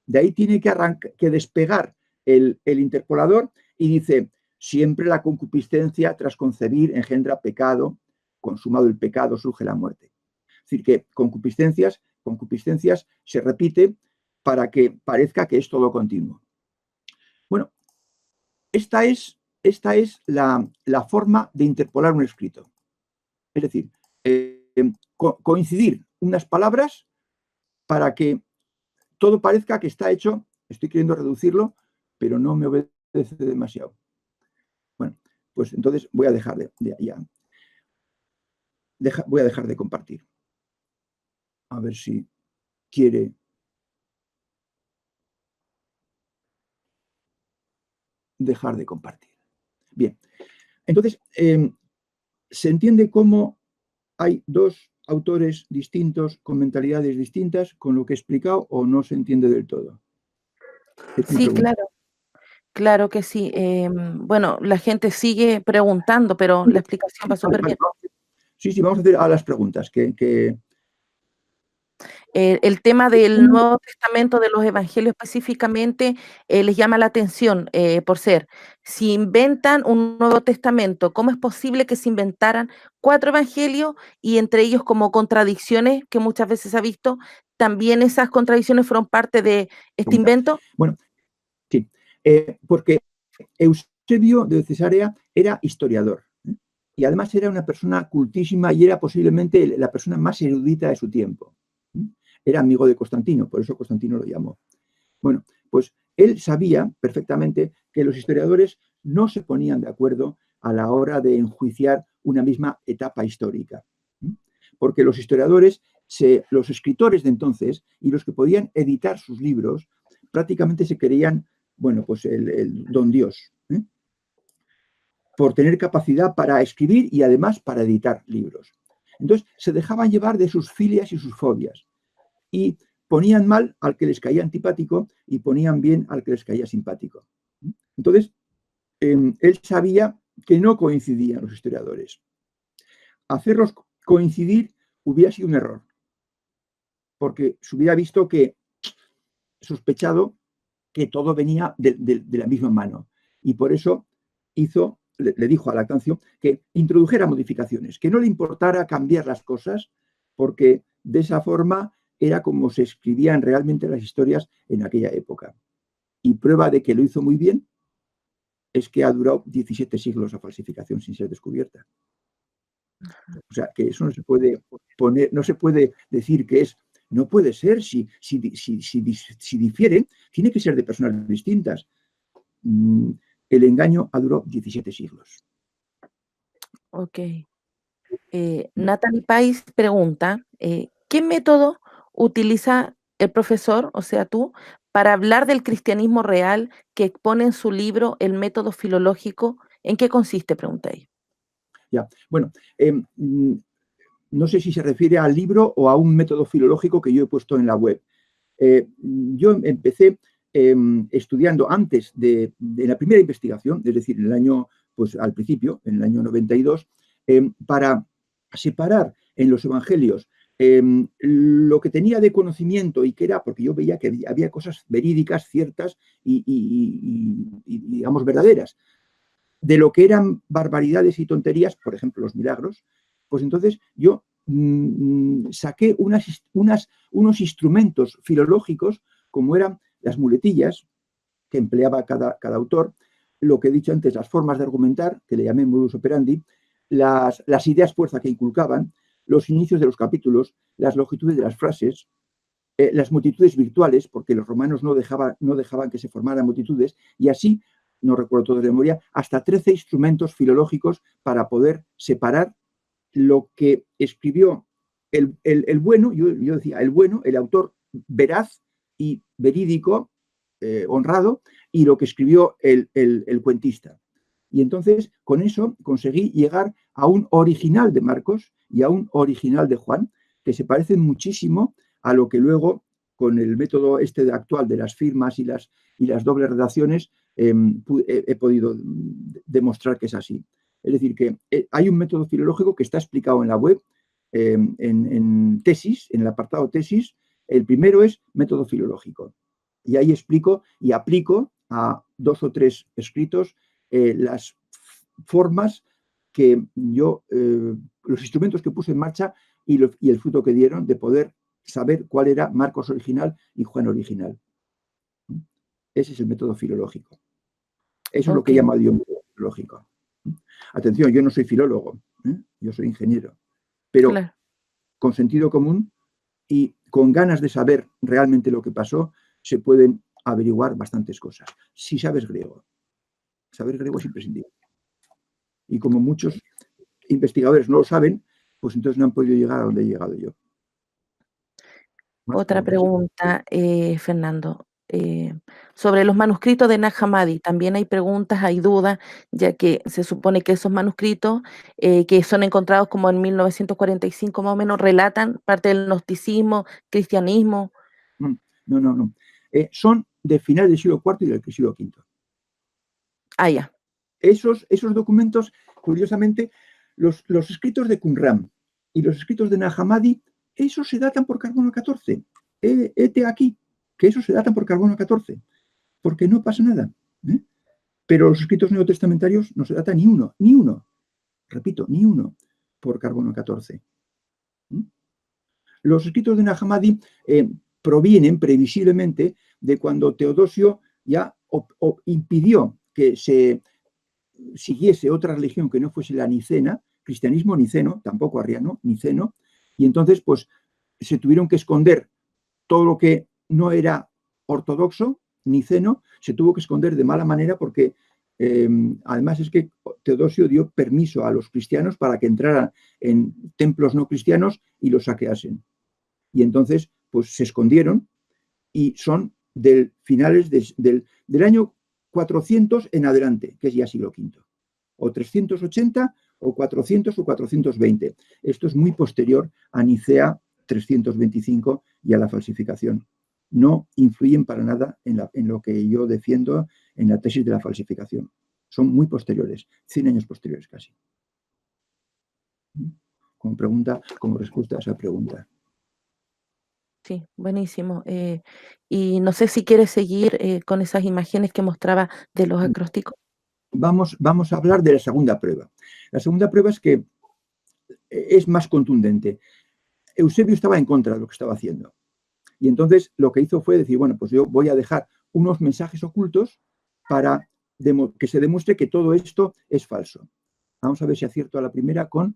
De ahí tiene que despegar el interpolador y dice, siempre la concupiscencia tras concebir engendra pecado, consumado el pecado surge la muerte. Es decir, que concupiscencias se repite para que parezca que es todo continuo. Bueno, esta es la forma de interpolar un escrito. Es decir, coincidir unas palabras para que todo parezca que está hecho, estoy queriendo reducirlo, pero no me obedece demasiado. Bueno, pues entonces voy a dejar voy a dejar de compartir. A ver si quiere. Dejar de compartir. Bien, entonces se entiende cómo hay dos autores distintos con mentalidades distintas con lo que he explicado o no se entiende del todo. Sí, claro, claro que sí. Bueno, la gente sigue preguntando, pero la explicación va súper bien. Sí, vamos a hacer a las preguntas. El tema del Nuevo Testamento, de los evangelios específicamente, les llama la atención por ser, si inventan un Nuevo Testamento, ¿cómo es posible que se inventaran 4 evangelios y entre ellos como contradicciones que muchas veces se ha visto, también esas contradicciones fueron parte de este invento? Bueno, sí, porque Eusebio de Cesarea era historiador y además era una persona cultísima y era posiblemente la persona más erudita de su tiempo. Era amigo de Constantino, por eso Constantino lo llamó. Bueno, pues él sabía perfectamente que los historiadores no se ponían de acuerdo a la hora de enjuiciar una misma etapa histórica. Porque los historiadores, los escritores de entonces y los que podían editar sus libros, prácticamente se creían, bueno, pues el don Dios, por tener capacidad para escribir y además para editar libros. Entonces se dejaban llevar de sus filias y sus fobias y ponían mal al que les caía antipático y ponían bien al que les caía simpático. Entonces, él sabía que no coincidían los historiadores. Hacerlos coincidir hubiera sido un error, porque se hubiera visto sospechado que todo venía de la misma mano. Y por eso le dijo a Lactancio que introdujera modificaciones, que no le importara cambiar las cosas, porque de esa forma era como se escribían realmente las historias en aquella época. Y prueba de que lo hizo muy bien es que ha durado 17 siglos la falsificación sin ser descubierta. O sea, que eso no se puede poner, no se puede decir que es, no puede ser, si difieren, tiene que ser de personas distintas. El engaño ha durado 17 siglos. Ok. Natalie Pais pregunta, ¿qué método utiliza el profesor, o sea tú, para hablar del cristianismo real que expone en su libro El método filológico? ¿En qué consiste? Pregunta ella. Ya, bueno, no sé si se refiere al libro o a un método filológico que yo he puesto en la web. Yo empecé estudiando antes de la primera investigación, es decir, en el año, pues al principio, en el año 92, para separar en los evangelios lo que tenía de conocimiento y que era, porque yo veía que había cosas verídicas, ciertas y digamos, verdaderas, de lo que eran barbaridades y tonterías, por ejemplo, los milagros, pues entonces yo saqué unos instrumentos filológicos, como eran las muletillas que empleaba cada autor, lo que he dicho antes, las formas de argumentar, que le llamé modus operandi, las ideas fuerza que inculcaban, los inicios de los capítulos, las longitudes de las frases, las multitudes virtuales, porque los romanos no dejaban que se formaran multitudes, y así no recuerdo todo de memoria, hasta 13 instrumentos filológicos para poder separar lo que escribió el bueno, yo decía, el bueno, el autor veraz y verídico, honrado, y lo que escribió el cuentista. Y entonces, con eso, conseguí llegar a un original de Marcos y a un original de Juan, que se parecen muchísimo a lo que luego, con el método actual de las firmas y las dobles redacciones, he podido demostrar que es así. Es decir, que hay un método filológico que está explicado en la web, en tesis, en el apartado tesis. El primero es método filológico. Y ahí explico y aplico a 2 o 3 escritos las formas que yo, los instrumentos que puse en marcha y el fruto que dieron de poder saber cuál era Marcos original y Juan original. Ese es el método filológico. Eso es lo que he llamado yo método filológico. Atención, yo no soy filólogo, yo soy ingeniero, pero claro, con sentido común y con ganas de saber realmente lo que pasó, se pueden averiguar bastantes cosas. Si sabes griego. Saber griego es imprescindible. Y como muchos investigadores no lo saben, pues entonces no han podido llegar a donde he llegado yo. Otra pregunta, Fernando. Sobre los manuscritos de Nag Hammadi, también hay preguntas, hay dudas, ya que se supone que esos manuscritos, que son encontrados como en 1945 más o menos, relatan parte del gnosticismo, cristianismo. No. Son de finales del siglo IV y del siglo V. Ah, ya. Esos documentos, curiosamente, los escritos de Qumran y los escritos de Nag Hammadi, esos se datan por carbono 14. Hete aquí, que esos se datan por carbono 14, porque no pasa nada. Pero los escritos neotestamentarios no se data ni uno, repito, ni uno por carbono 14. Los escritos de Nag Hammadi provienen previsiblemente de cuando Teodosio ya impidió que se siguiese otra religión que no fuese la nicena, cristianismo niceno, tampoco arriano, niceno, y entonces pues se tuvieron que esconder todo lo que no era ortodoxo, niceno, se tuvo que esconder de mala manera porque además es que Teodosio dio permiso a los cristianos para que entraran en templos no cristianos y los saqueasen. Y entonces pues se escondieron y son del finales del año 400 en adelante, que es ya siglo V, o 380, o 400 o 420. Esto es muy posterior a Nicea 325 y a la falsificación. No influyen para nada en lo que yo defiendo en la tesis de la falsificación. Son muy posteriores, 100 años posteriores casi. Como respuesta a esa pregunta. Sí, buenísimo. Y no sé si quieres seguir con esas imágenes que mostraba de los acrósticos. Vamos a hablar de la segunda prueba. La segunda prueba es que es más contundente. Eusebio estaba en contra de lo que estaba haciendo. Y entonces lo que hizo fue decir, bueno, pues yo voy a dejar unos mensajes ocultos para que se demuestre que todo esto es falso. Vamos a ver si acierto a la primera con...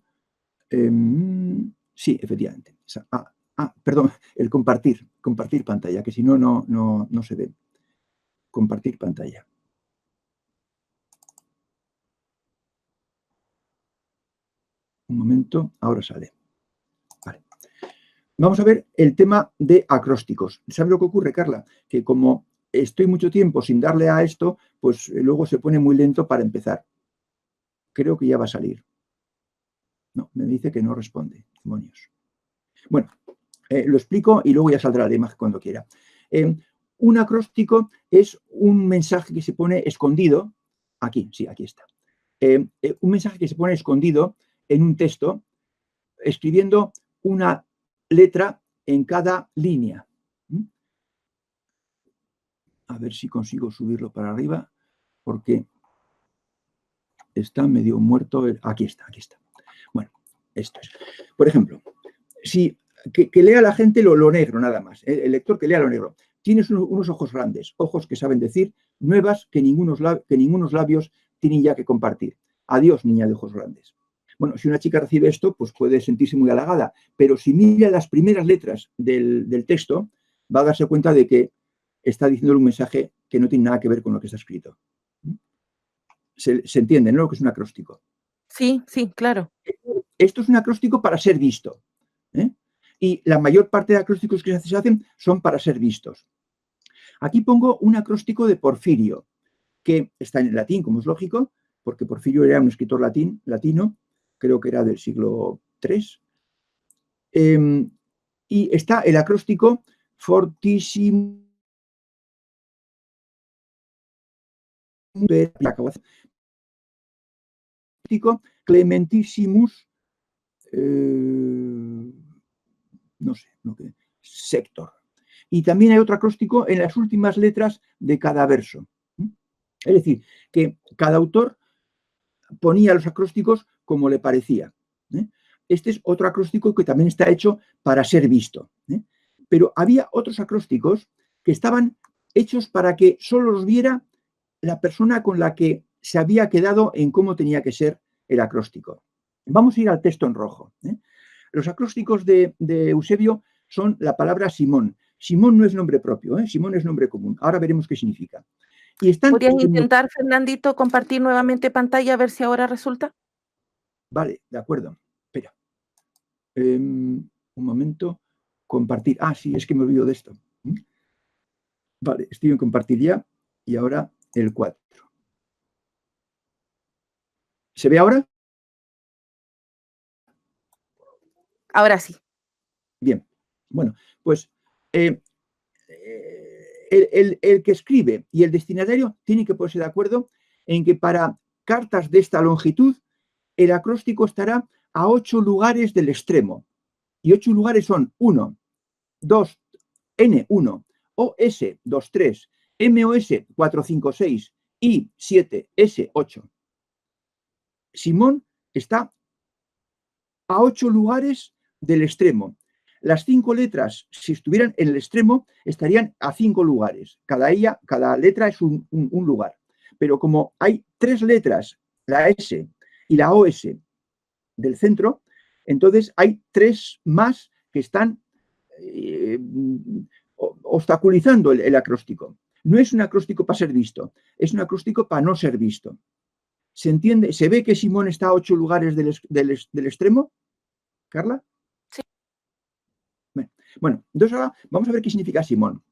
sí, efectivamente. Perdón, el compartir pantalla, que si no, no se ve. Compartir pantalla. Un momento, ahora sale. Vale. Vamos a ver el tema de acrósticos. ¿Sabe lo que ocurre, Carla? Que como estoy mucho tiempo sin darle a esto, pues luego se pone muy lento para empezar. Creo que ya va a salir. No, me dice que no responde. Demonios. Bueno, lo explico y luego ya saldrá la imagen cuando quiera. Un acróstico es un mensaje que se pone escondido. Aquí, sí, aquí está. Un mensaje que se pone escondido en un texto, escribiendo una letra en cada línea. A ver si consigo subirlo para arriba, porque está medio muerto. Aquí está. Bueno, esto es. Por ejemplo, que lea la gente lo negro nada más. El lector que lea lo negro. Tienes unos ojos grandes, ojos que saben decir nuevas que ningunos labios tienen ya que compartir. Adiós, niña de ojos grandes. Bueno, si una chica recibe esto, pues puede sentirse muy halagada, pero si mira las primeras letras del texto, va a darse cuenta de que está diciendo un mensaje que no tiene nada que ver con lo que está escrito. se entiende, ¿no? Lo que es un acróstico. Sí, sí, claro. Esto es un acróstico para ser visto, ¿eh? Y la mayor parte de acrósticos que se hacen son para ser vistos. Aquí pongo un acróstico de Porfirio, que está en latín, como es lógico, porque Porfirio era un escritor latino, creo que era del siglo III. Y está el acróstico Fortissimo Clementissimus, no sé, sector. Y también hay otro acróstico en las últimas letras de cada verso. Es decir, que cada autor ponía los acrósticos como le parecía. Este es otro acróstico que también está hecho para ser visto. Pero había otros acrósticos que estaban hechos para que solo los viera la persona con la que se había quedado en cómo tenía que ser el acróstico. Vamos a ir al texto en rojo. Los acrósticos de Eusebio son la palabra Simón. Simón no es nombre propio, Simón es nombre común. Ahora veremos qué significa. Y están ¿Podrías intentar, Fernandito, compartir nuevamente pantalla a ver si ahora resulta? Vale, de acuerdo. Espera. Un momento. Compartir. Ah, sí, es que me olvido de esto. Vale, estoy en compartir ya. Y ahora el 4. ¿Se ve ahora? Ahora sí. Bien. Bueno, pues el que escribe y el destinatario tienen que ponerse de acuerdo en que para cartas de esta longitud el acróstico estará a 8 lugares del extremo. Y 8 lugares son 1, 2, N1, OS 23, MOS 456 y 7S8. Simón está a 8 lugares del extremo. Las 5 letras, si estuvieran en el extremo, estarían a 5 lugares. Cada letra es un lugar. Pero como hay 3 letras, la S y la OS del centro, entonces hay 3 más que están obstaculizando el acróstico. No es un acróstico para ser visto, es un acróstico para no ser visto. ¿Se entiende? ¿Se ve que Simón está a 8 lugares del extremo? ¿Carla? Sí. Bueno, entonces ahora vamos a ver qué significa Simón.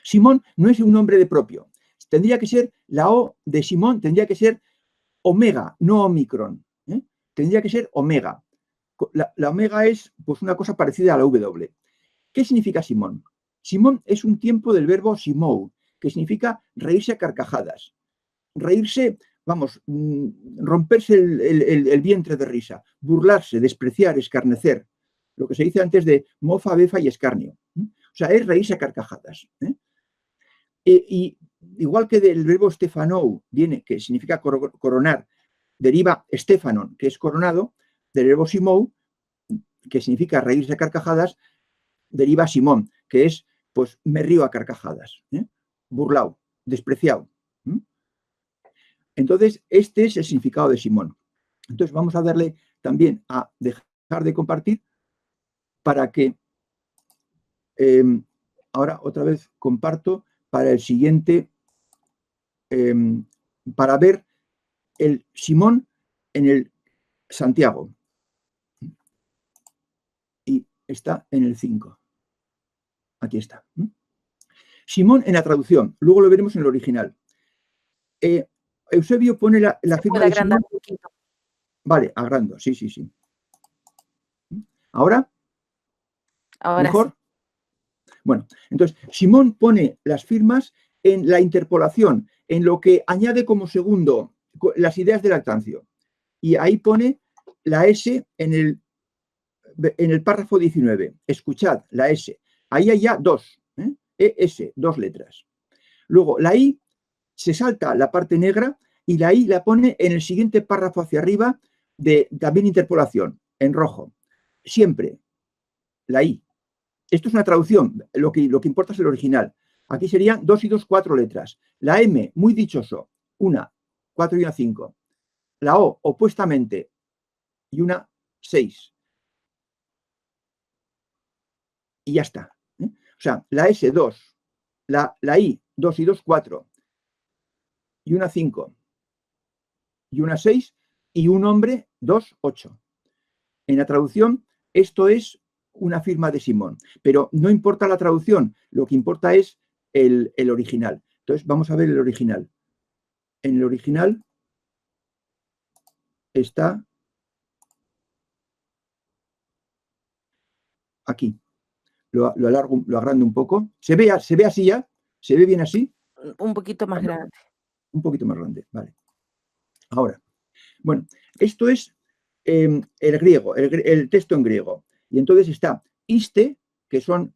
Simón no es un nombre de propio. Tendría que ser, la O de Simón tendría que ser omega, no omicron. Tendría que ser omega. La omega es pues una cosa parecida a la W. ¿Qué significa Simón? Simón es un tiempo del verbo simou, que significa reírse a carcajadas. Reírse, vamos, romperse el vientre de risa, burlarse, despreciar, escarnecer. Lo que se dice antes de mofa, befa y escarnio. O sea, es reírse a carcajadas. Y igual que del verbo stefanou viene, que significa coronar, deriva stefanon, que es coronado, del verbo simou, que significa reírse a carcajadas, deriva Simón, que es, pues, me río a carcajadas, burlao, despreciado. Entonces, este es el significado de Simón. Entonces, vamos a darle también a dejar de compartir para que ahora otra vez comparto para el siguiente, para ver el Simón en el Santiago. Y está en el 5. Aquí está. Simón en la traducción, luego lo veremos en el original. Eusebio pone la firma de Simón. Un poquito. Vale, agrando, sí. ¿Ahora? Ahora ¿Mejor? Sí. Bueno, entonces, Simón pone las firmas en la interpolación, en lo que añade como segundo las ideas de Lactancio. Y ahí pone la S en el párrafo 19. Escuchad, la S. Ahí hay ya 2. ES, 2 letras. Luego, la I se salta la parte negra y la I la pone en el siguiente párrafo hacia arriba de también interpolación, en rojo. Siempre, la I. Esto es una traducción, lo que importa es el original. Aquí serían 2 y 2, 4 letras. La M, muy dichoso, 1, 4 y 1, 5. La O, opuestamente, y 1, 6. Y ya está. O sea, la S, 2. La I, 2 y 2, 4. Y 1, 5. y una 6, y un hombre, 2, 8. En la traducción, esto es una firma de Simón, pero no importa la traducción, lo que importa es el original. Entonces, vamos a ver el original. En el original está aquí. Lo alargo, lo agrando un poco. ¿Se ve así ya? ¿Se ve bien así? Un poquito más grande. Un poquito más grande, vale. Ahora, bueno, esto es el griego, el texto en griego. Y entonces está iste, que son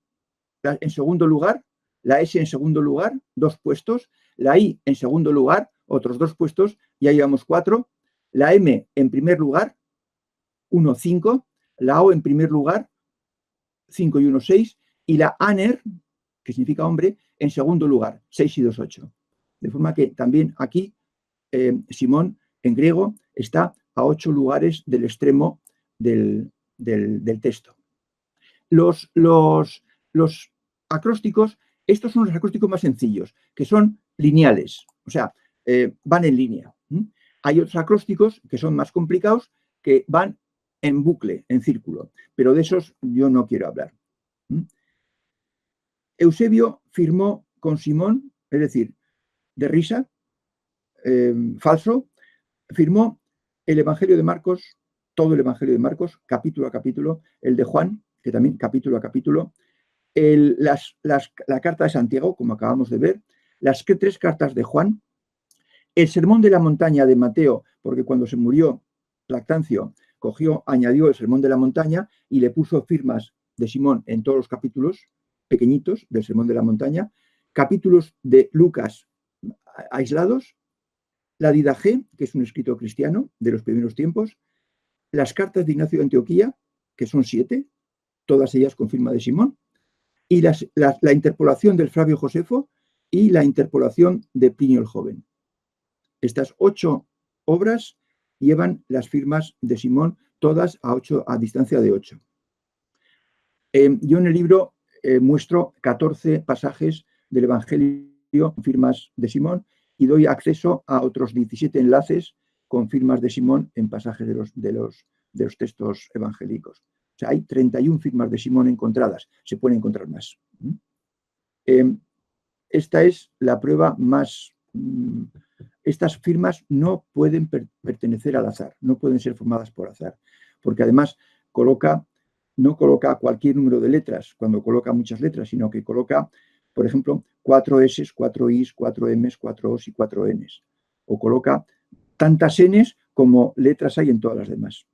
en segundo lugar, la S en segundo lugar, 2 puestos, la I en segundo lugar, otros 2 puestos, ya llevamos 4, la M en primer lugar, 1, 5, la O en primer lugar, 5 y 1, 6, y la aner, que significa hombre, en segundo lugar, 6 y 2, 8. De forma que también aquí Simón, en griego, está a 8 lugares del extremo del texto. Los acrósticos, estos son los acrósticos más sencillos, que son lineales, o sea, van en línea. Hay otros acrósticos que son más complicados, que van en bucle, en círculo, pero de esos yo no quiero hablar. Eusebio firmó con Simón, es decir, de risa, falso, firmó el Evangelio de Marcos, todo el Evangelio de Marcos, capítulo a capítulo, el de Juan, que también capítulo a capítulo, la carta de Santiago, como acabamos de ver, las 3 cartas de Juan, el sermón de la montaña de Mateo, porque cuando se murió Lactancio, añadió el sermón de la montaña y le puso firmas de Simón en todos los capítulos pequeñitos del sermón de la montaña, capítulos de Lucas aislados, la Didaje, que es un escrito cristiano de los primeros tiempos, las cartas de Ignacio de Antioquía, que son 7, todas ellas con firma de Simón, y la interpolación del Flavio Josefo y la interpolación de Plinio el Joven. Estas 8 obras llevan las firmas de Simón, todas a distancia de 8. Yo en el libro muestro 14 pasajes del Evangelio con firmas de Simón y doy acceso a otros 17 enlaces con firmas de Simón en pasajes de los textos evangélicos. O sea, hay 31 firmas de Simón encontradas. Se pueden encontrar más. Esta es la prueba más... Estas firmas no pueden pertenecer al azar, no pueden ser formadas por azar, porque además no coloca cualquier número de letras cuando coloca muchas letras, sino que coloca, por ejemplo, 4 S, 4 Is, 4 Ms, 4 Os y 4 Ns. O coloca tantas Ns como letras hay en todas las demás.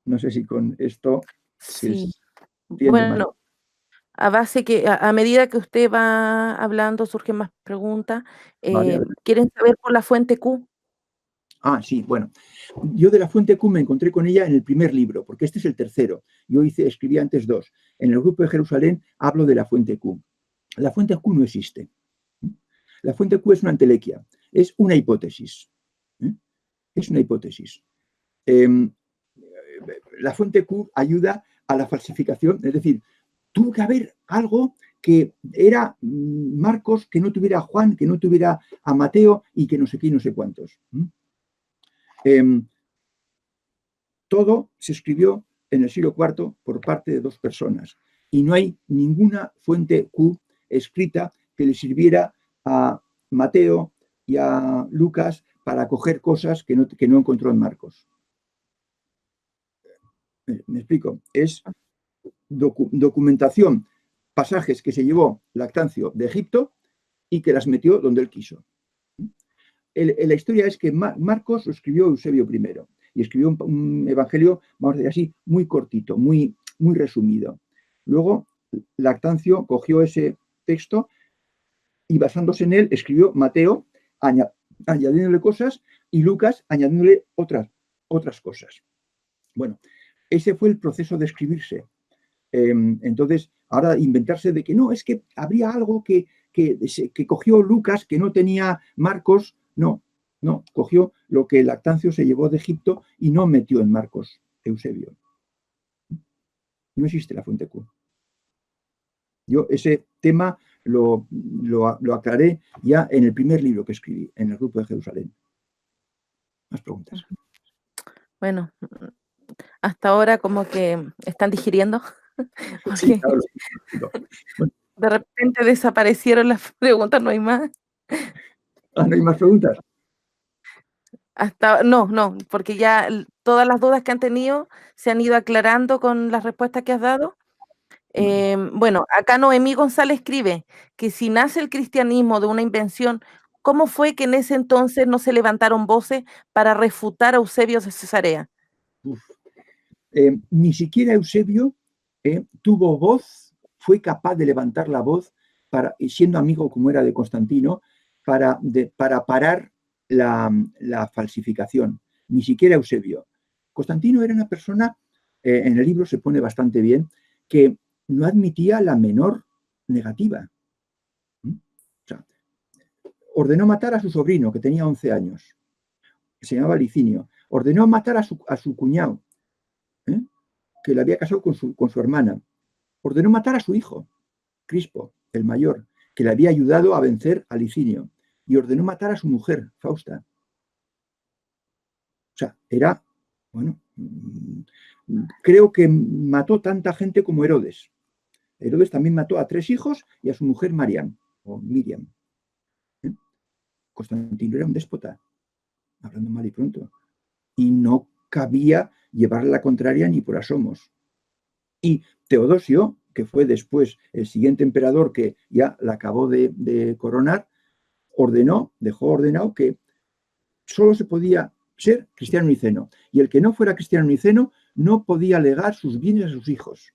No sé si con esto Sí. Bueno, A medida que usted va hablando surgen más preguntas. Vale, ¿Quieren saber por la fuente Q? Sí, bueno. Yo de la fuente Q me encontré con ella en el primer libro, porque este es el tercero. Yo escribí antes 2. En el grupo de Jerusalén hablo de la fuente Q. La fuente Q no existe. La fuente Q es una entelequia, es una hipótesis. Es una hipótesis. La fuente Q ayuda a la falsificación, es decir, tuvo que haber algo que era Marcos, que no tuviera a Juan, que no tuviera a Mateo y que no sé qué y no sé cuántos. Todo se escribió en el siglo IV por parte de 2 personas y no hay ninguna fuente Q escrita que le sirviera a Mateo y a Lucas para coger cosas que no encontró en Marcos. Me explico. Es documentación, pasajes que se llevó Lactancio de Egipto y que las metió donde él quiso. La historia es que Marcos lo escribió Eusebio I y escribió un evangelio, vamos a decir así, muy cortito, muy resumido. Luego Lactancio cogió ese texto y basándose en él escribió Mateo, añadiéndole cosas, y Lucas añadiéndole otras cosas. Bueno, ese fue el proceso de escribirse. Entonces, ahora inventarse de que no, es que habría algo que cogió Lucas que no tenía Marcos, no, cogió lo que Lactancio se llevó de Egipto y no metió en Marcos Eusebio. No existe la fuente Q. Yo ese tema lo aclaré ya en el primer libro que escribí, en el grupo de Jerusalén. Más preguntas. Bueno, hasta ahora como que están digiriendo, Sí, porque claro, lógico. Bueno, de repente desaparecieron las preguntas, no hay más. ¿no hay más preguntas? No, porque ya todas las dudas que han tenido se han ido aclarando con las respuestas que has dado. Vale. Bueno, acá Noemí González escribe que si nace el cristianismo de una invención, ¿cómo fue que en ese entonces no se levantaron voces para refutar a Eusebio de Cesarea? Uf. Ni siquiera Eusebio tuvo voz, fue capaz de levantar la voz, y siendo amigo como era de Constantino, para parar la falsificación. Ni siquiera Eusebio. Constantino era una persona, en el libro se pone bastante bien, que no admitía la menor negativa. ¿Mm? O sea, ordenó matar a su sobrino, que tenía 11 años, que se llamaba Licinio. Ordenó matar a su cuñado, ¿eh? Que le había casado con su hermana. Ordenó matar a su hijo, Crispo, el mayor, que le había ayudado a vencer a Licinio. Y ordenó matar a su mujer, Fausta. O sea, era, bueno, creo que mató tanta gente como Herodes. Herodes también mató a 3 hijos y a su mujer Mariam, o Miriam. ¿Eh? Constantino era un déspota, hablando mal y pronto. Y no cabía llevarle la contraria ni por asomos. Y Teodosio, que fue después el siguiente emperador que ya la acabó de coronar, dejó ordenado que solo se podía ser cristiano niceno. Y el que no fuera cristiano niceno no podía legar sus bienes a sus hijos.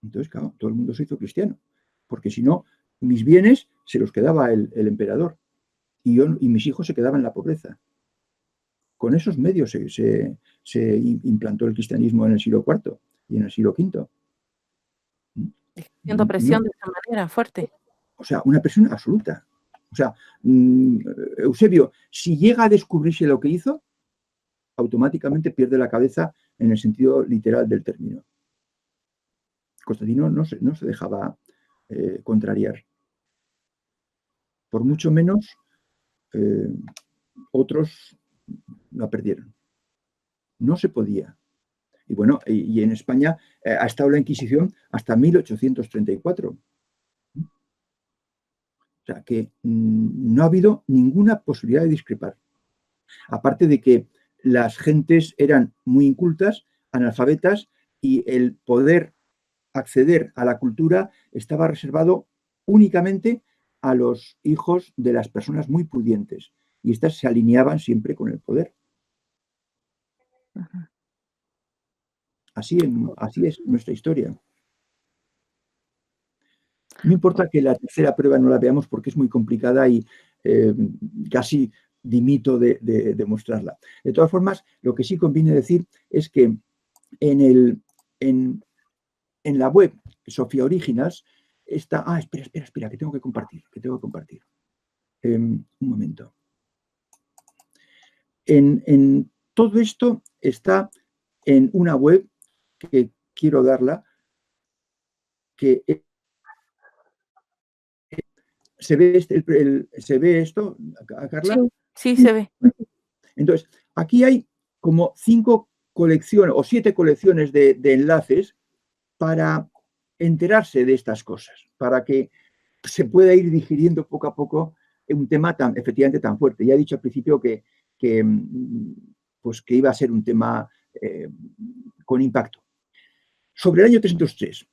Entonces, claro, todo el mundo se hizo cristiano. Porque si no, mis bienes se los quedaba el emperador. Y mis hijos se quedaban en la pobreza. Con esos medios se implantó el cristianismo en el siglo IV y en el siglo V. Siendo No, presión de esa manera, fuerte. o sea, una persona absoluta. O sea, Eusebio, si llega a descubrirse lo que hizo, automáticamente pierde la cabeza en el sentido literal del término. Constantino no se dejaba contrariar. Por mucho menos, otros la perdieron. No se podía. Y bueno, y en España ha estado la Inquisición hasta 1834. O sea, que no ha habido ninguna posibilidad de discrepar. Aparte de que las gentes eran muy incultas, analfabetas, y el poder acceder a la cultura estaba reservado únicamente a los hijos de las personas muy pudientes. Y estas se alineaban siempre con el poder. Así es nuestra historia. No importa que la tercera prueba no la veamos porque es muy complicada y casi dimito de mostrarla. De todas formas, lo que sí conviene decir es que en la web Sofía Originals está... espera, que tengo que compartir. Un momento. En todo esto está en una web que quiero darla, que ¿se ve esto, Carla? Sí, se ve. Entonces, aquí hay como 5 colecciones o 7 colecciones de enlaces para enterarse de estas cosas, para que se pueda ir digiriendo poco a poco un tema efectivamente tan fuerte. Ya he dicho al principio que iba a ser un tema con impacto. Sobre el año 303,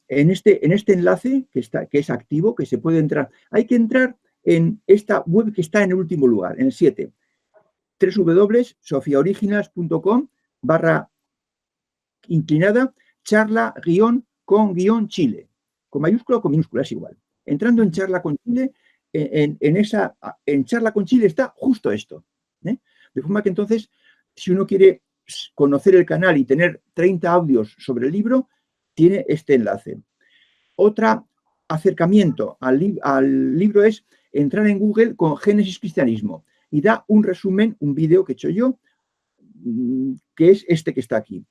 en este enlace que es activo, que se puede entrar, hay que entrar en esta web que está en el último lugar, en el 7, www.sofiaoriginals.com/inclinada charla-con-chile, con mayúscula o con minúscula, es igual. Entrando en charla con Chile, en charla con Chile está justo esto. De forma que entonces, si uno quiere conocer el canal y tener 30 audios sobre el libro, tiene este enlace. Otro acercamiento al libro es entrar en Google con Génesis Cristianismo y da un resumen, un vídeo que he hecho yo, que es este que está aquí.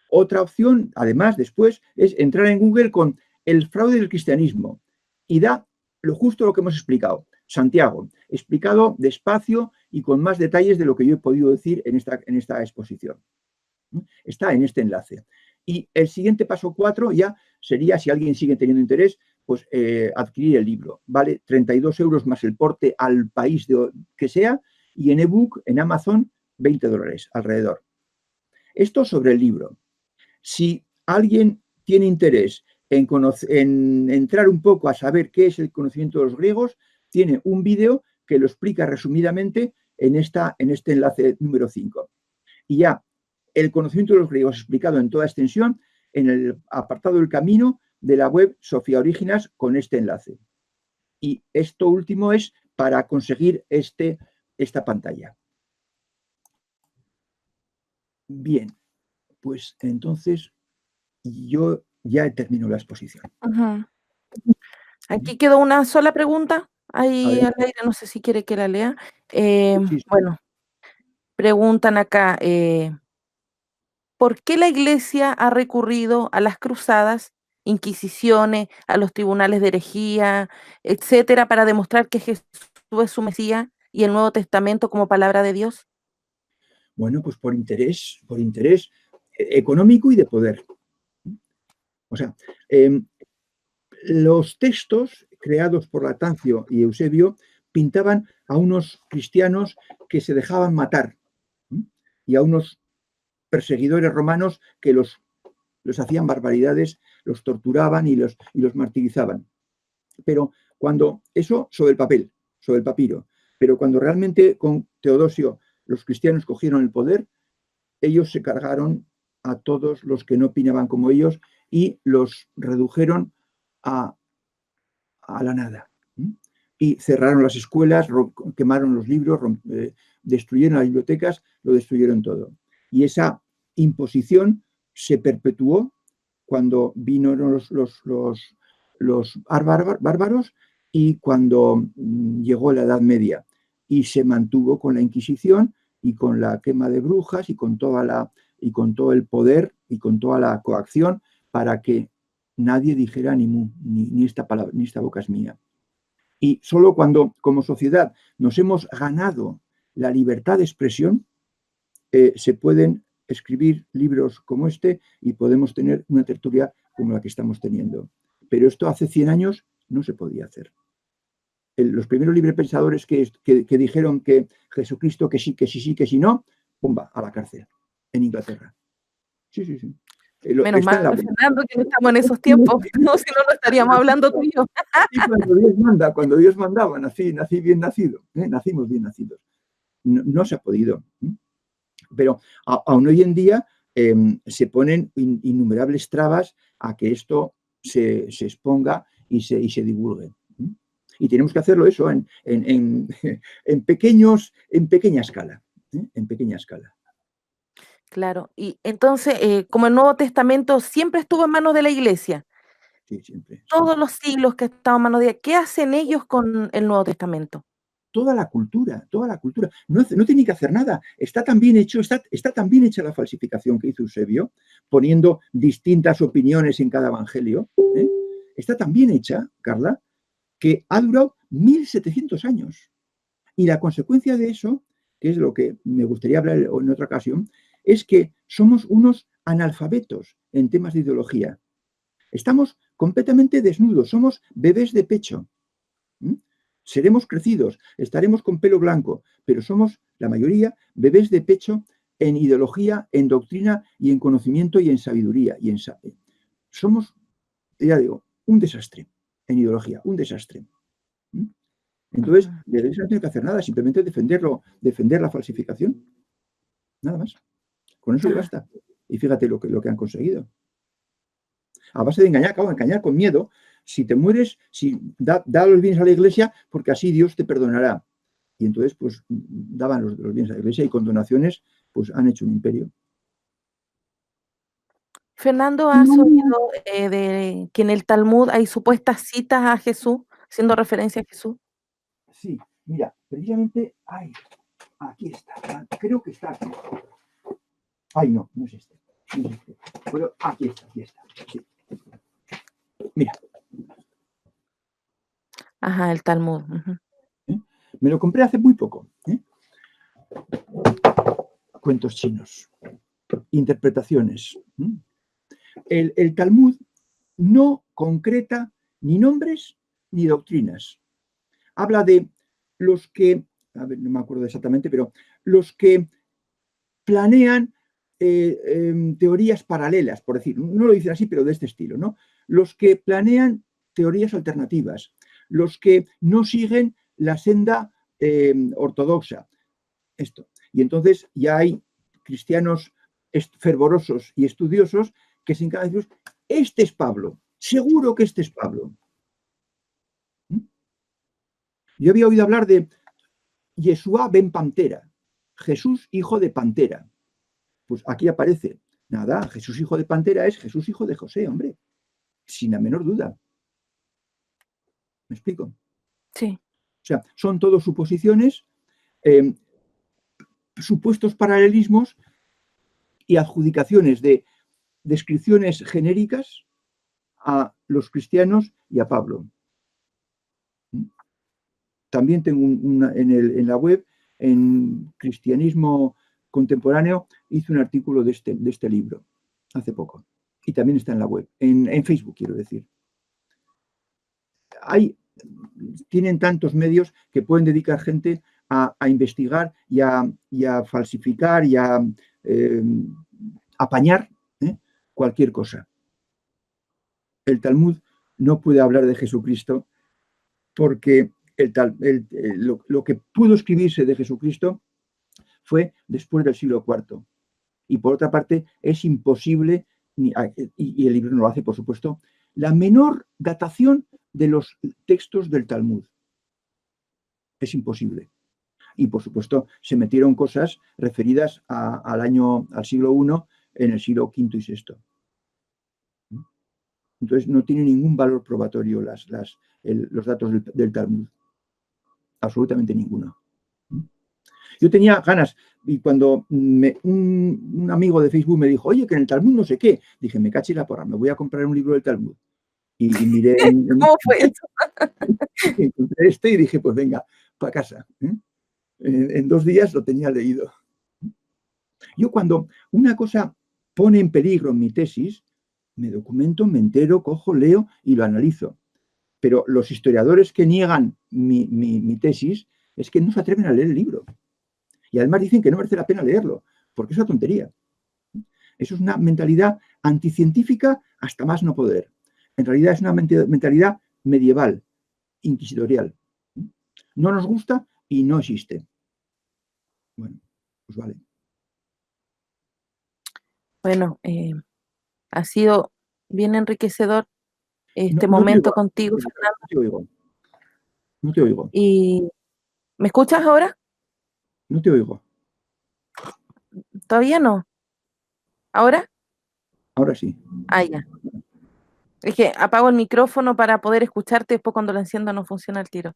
Otra opción, además, después, es entrar en Google con el fraude del cristianismo y da justo lo que hemos explicado. Santiago, explicado despacio y con más detalles de lo que yo he podido decir en esta exposición. Está en este enlace. Y el siguiente paso 4 ya sería, si alguien sigue teniendo interés, pues adquirir el libro. Vale 32 euros más el porte al país que sea, y en ebook, en Amazon, 20 dólares alrededor. Esto sobre el libro. Si alguien tiene interés en entrar un poco a saber qué es el conocimiento de los griegos, tiene un vídeo que lo explica resumidamente en este enlace número 5. Y ya el conocimiento de los griegos explicado en toda extensión en el apartado del camino de la web Sofía Orígenes con este enlace. Y esto último es para conseguir esta pantalla. Bien, pues entonces yo ya termino la exposición. Ujú. Aquí quedó una sola pregunta, ahí al Adelante. aire, no sé si quiere que la lea. Sí, sí. Bueno, preguntan acá, ¿por qué la Iglesia ha recurrido a las cruzadas, inquisiciones, a los tribunales de herejía, etcétera, para demostrar que Jesús es su Mesías y el Nuevo Testamento como palabra de Dios? Bueno, pues por interés económico y de poder. O sea, los textos creados por Latancio y Eusebio pintaban a unos cristianos que se dejaban matar, ¿sí? Y a unos perseguidores romanos que los hacían barbaridades, los torturaban y los martirizaban. Pero cuando eso sobre el papel, sobre el papiro, pero cuando realmente con Teodosio los cristianos cogieron el poder, ellos se cargaron a todos los que no opinaban como ellos y los redujeron a la nada. Y cerraron las escuelas, quemaron los libros, destruyeron las bibliotecas, lo destruyeron todo. Y esa imposición se perpetuó cuando vinieron los bárbaros y cuando llegó la Edad Media. Y se mantuvo con la Inquisición y con la quema de brujas y con todo el poder y con toda la coacción para que nadie dijera ni esta palabra, ni esta boca es mía. Y solo cuando, como sociedad, nos hemos ganado la libertad de expresión, se pueden escribir libros como este y podemos tener una tertulia como la que estamos teniendo. Pero esto hace 100 años no se podía hacer. Los primeros librepensadores que dijeron que Jesucristo, que sí, que sí, sí, que sí, no, ¡pumba!, a la cárcel, en Inglaterra. Sí, sí, sí. Menos Está en mal, la web. Fernando, que no estamos en esos tiempos, no, si no, no estaríamos hablando tú y yo. Y cuando Dios manda, cuando Dios mandaba, nací bien nacido, nacimos bien nacidos. No se ha podido. Pero aún hoy en día se ponen innumerables trabas a que esto se exponga y se divulgue. Y tenemos que hacerlo eso en pequeña escala. En pequeña escala. Claro, y entonces, como el Nuevo Testamento siempre estuvo en manos de la Iglesia, Sí, siempre, todos siempre. los siglos que ha estado en manos de ella, ¿qué hacen ellos con el Nuevo Testamento? Toda la cultura, toda la cultura. No tiene que hacer nada. Está tan bien hecho, está tan bien hecha la falsificación que hizo Eusebio, poniendo distintas opiniones en cada evangelio. Está tan bien hecha, Carla, que ha durado 1700 años. Y la consecuencia de eso, que es lo que me gustaría hablar en otra ocasión, es que somos unos analfabetos en temas de ideología. Estamos completamente desnudos, somos bebés de pecho. Seremos crecidos, estaremos con pelo blanco, pero somos, la mayoría, bebés de pecho en ideología, en doctrina y en conocimiento y en sabiduría. Somos, ya digo, un desastre en ideología, un desastre. Entonces, Ujú. la Iglesia no tiene que hacer nada, simplemente defender la falsificación. Nada más. Con eso le Ah, basta. Y fíjate lo que han conseguido. A base de engañar, claro, engañar con miedo. Si te mueres, da los bienes a la Iglesia, porque así Dios te perdonará. Y entonces, pues, daban los bienes a la Iglesia y con donaciones, pues, han hecho un imperio. Fernando, ¿has oído de que en el Talmud hay supuestas citas a Jesús, haciendo referencia a Jesús? Sí, mira, precisamente, aquí está. Creo que está aquí. Ay, no, no es este. No es este. Pero aquí está. Sí. Mira, Ajá, el Talmud. Ujú. Me lo compré hace muy poco. Cuentos chinos, interpretaciones. El Talmud no concreta ni nombres ni doctrinas. Habla de los que, a ver, no me acuerdo exactamente, pero los que planean teorías paralelas, por decir, no lo dicen así, pero de este estilo, ¿no? Los que planean teorías alternativas, los que no siguen la senda ortodoxa, esto. Y entonces ya hay cristianos fervorosos y estudiosos que se encargan de decir, este es Pablo, seguro que este es Pablo. Yo había oído hablar de Yeshua ben Pantera, Jesús hijo de Pantera. Pues aquí aparece, nada, Jesús hijo de Pantera es Jesús hijo de José, hombre, sin la menor duda. ¿Me explico? Sí. O sea, son todos suposiciones, supuestos paralelismos y adjudicaciones de descripciones genéricas a los cristianos y a Pablo. También tengo en la web, en Cristianismo Contemporáneo, hice un artículo de este libro hace poco. Y también está en la web, en Facebook, quiero decir. Tienen tantos medios que pueden dedicar gente a investigar y a falsificar y a apañar cualquier cosa. El Talmud no puede hablar de Jesucristo porque lo que pudo escribirse de Jesucristo fue después del siglo IV. Y por otra parte, es imposible, y el libro no lo hace, por supuesto, la menor datación de los textos del Talmud. Es imposible. Y por supuesto, se metieron cosas referidas al siglo I en el siglo V y VI. Entonces, no tiene ningún valor probatorio los datos del Talmud. Absolutamente ninguno. Yo tenía ganas, y cuando un amigo de Facebook me dijo, oye, que en el Talmud no sé qué, dije, me caché la porra, me voy a comprar un libro del Talmud. Y miré ¿Cómo fue eso? encontré y dije, pues venga, para casa. En 2 días lo tenía leído. Yo cuando una cosa pone en peligro mi tesis, me documento, me entero, cojo, leo y lo analizo. Pero los historiadores que niegan mi tesis es que no se atreven a leer el libro. Y además dicen que no merece la pena leerlo, porque es una tontería. Eso es una mentalidad anticientífica hasta más no poder. En realidad es una mentalidad medieval, inquisitorial. No nos gusta y no existe. Bueno, pues vale. Bueno, ha sido bien enriquecedor este No te momento oigo, contigo, no Fernando. te oigo. No te oigo. Y ¿me escuchas ahora? No te oigo. ¿Todavía no? ¿Ahora? Ahora sí. Ah, ya. Es que apago el micrófono para poder escucharte, después cuando lo enciendo no funciona el tiro.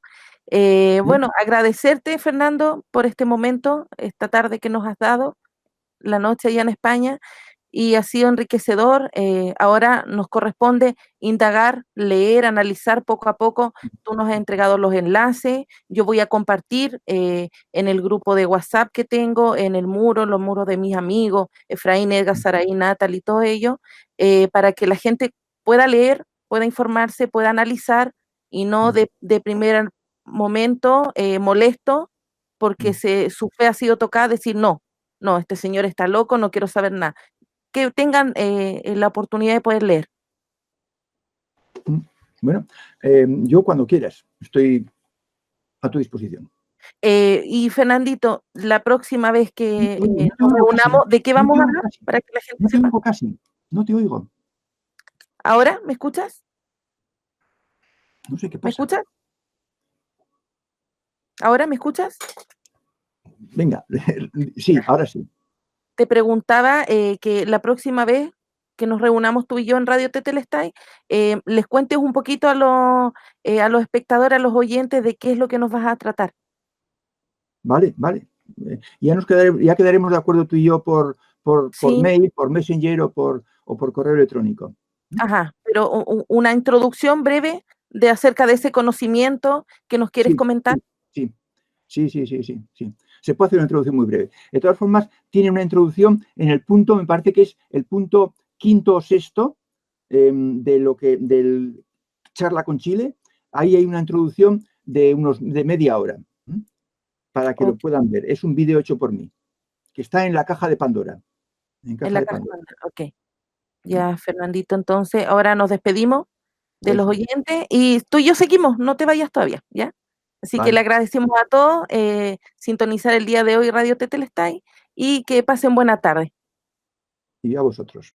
Bueno, agradecerte, Fernando, por este momento, esta tarde que nos has dado, la noche allá en España, y ha sido enriquecedor. Ahora nos corresponde indagar, leer, analizar poco a poco. Tú nos has entregado los enlaces, yo voy a compartir en el grupo de WhatsApp que tengo, en el muro, los muros de mis amigos, Efraín, Edgar, Saraí, Natal y todo ello, para que la gente pueda leer, pueda informarse, pueda analizar y no de primer momento molesto porque su fe ha sido tocada, decir no, este señor está loco, no quiero saber nada. Que tengan la oportunidad de poder leer. Bueno, yo cuando quieras, estoy a tu disposición. Y Fernandito, la próxima vez que No te nos oigo casi. reunamos, ¿de qué No vamos te a oigo hablar? casi. Para que la gente No te sepa. oigo casi. No te oigo. ¿Ahora me escuchas? No sé qué ¿Me pasa. escuchas? ¿Ahora me escuchas? Venga, sí, ahora sí. Te preguntaba que la próxima vez que nos reunamos tú y yo en Radio Tetelestai, les cuentes un poquito a los espectadores, a los oyentes, de qué es lo que nos vas a tratar. Vale. Ya quedaremos de acuerdo tú y yo por Sí, mail, por Messenger o por correo electrónico. ajá, pero una introducción breve de acerca de ese conocimiento que nos quieres Sí, comentar. sí. Sí. Se puede hacer una introducción muy breve. De todas formas, tiene una introducción en el punto, me parece que es el punto quinto o sexto del charla con Chile. Ahí hay una introducción de media hora, para que lo puedan ver. Es un vídeo hecho por mí, que está en la caja de Pandora. En la caja de Pandora. Ok. Ya, Fernandito, entonces ahora nos despedimos de los Eso. oyentes y tú y yo seguimos, no te vayas todavía, ¿ya? Así que le Vale. agradecemos a todos sintonizar el día de hoy Radio Tetelestai y que pasen buena tarde. Y a vosotros.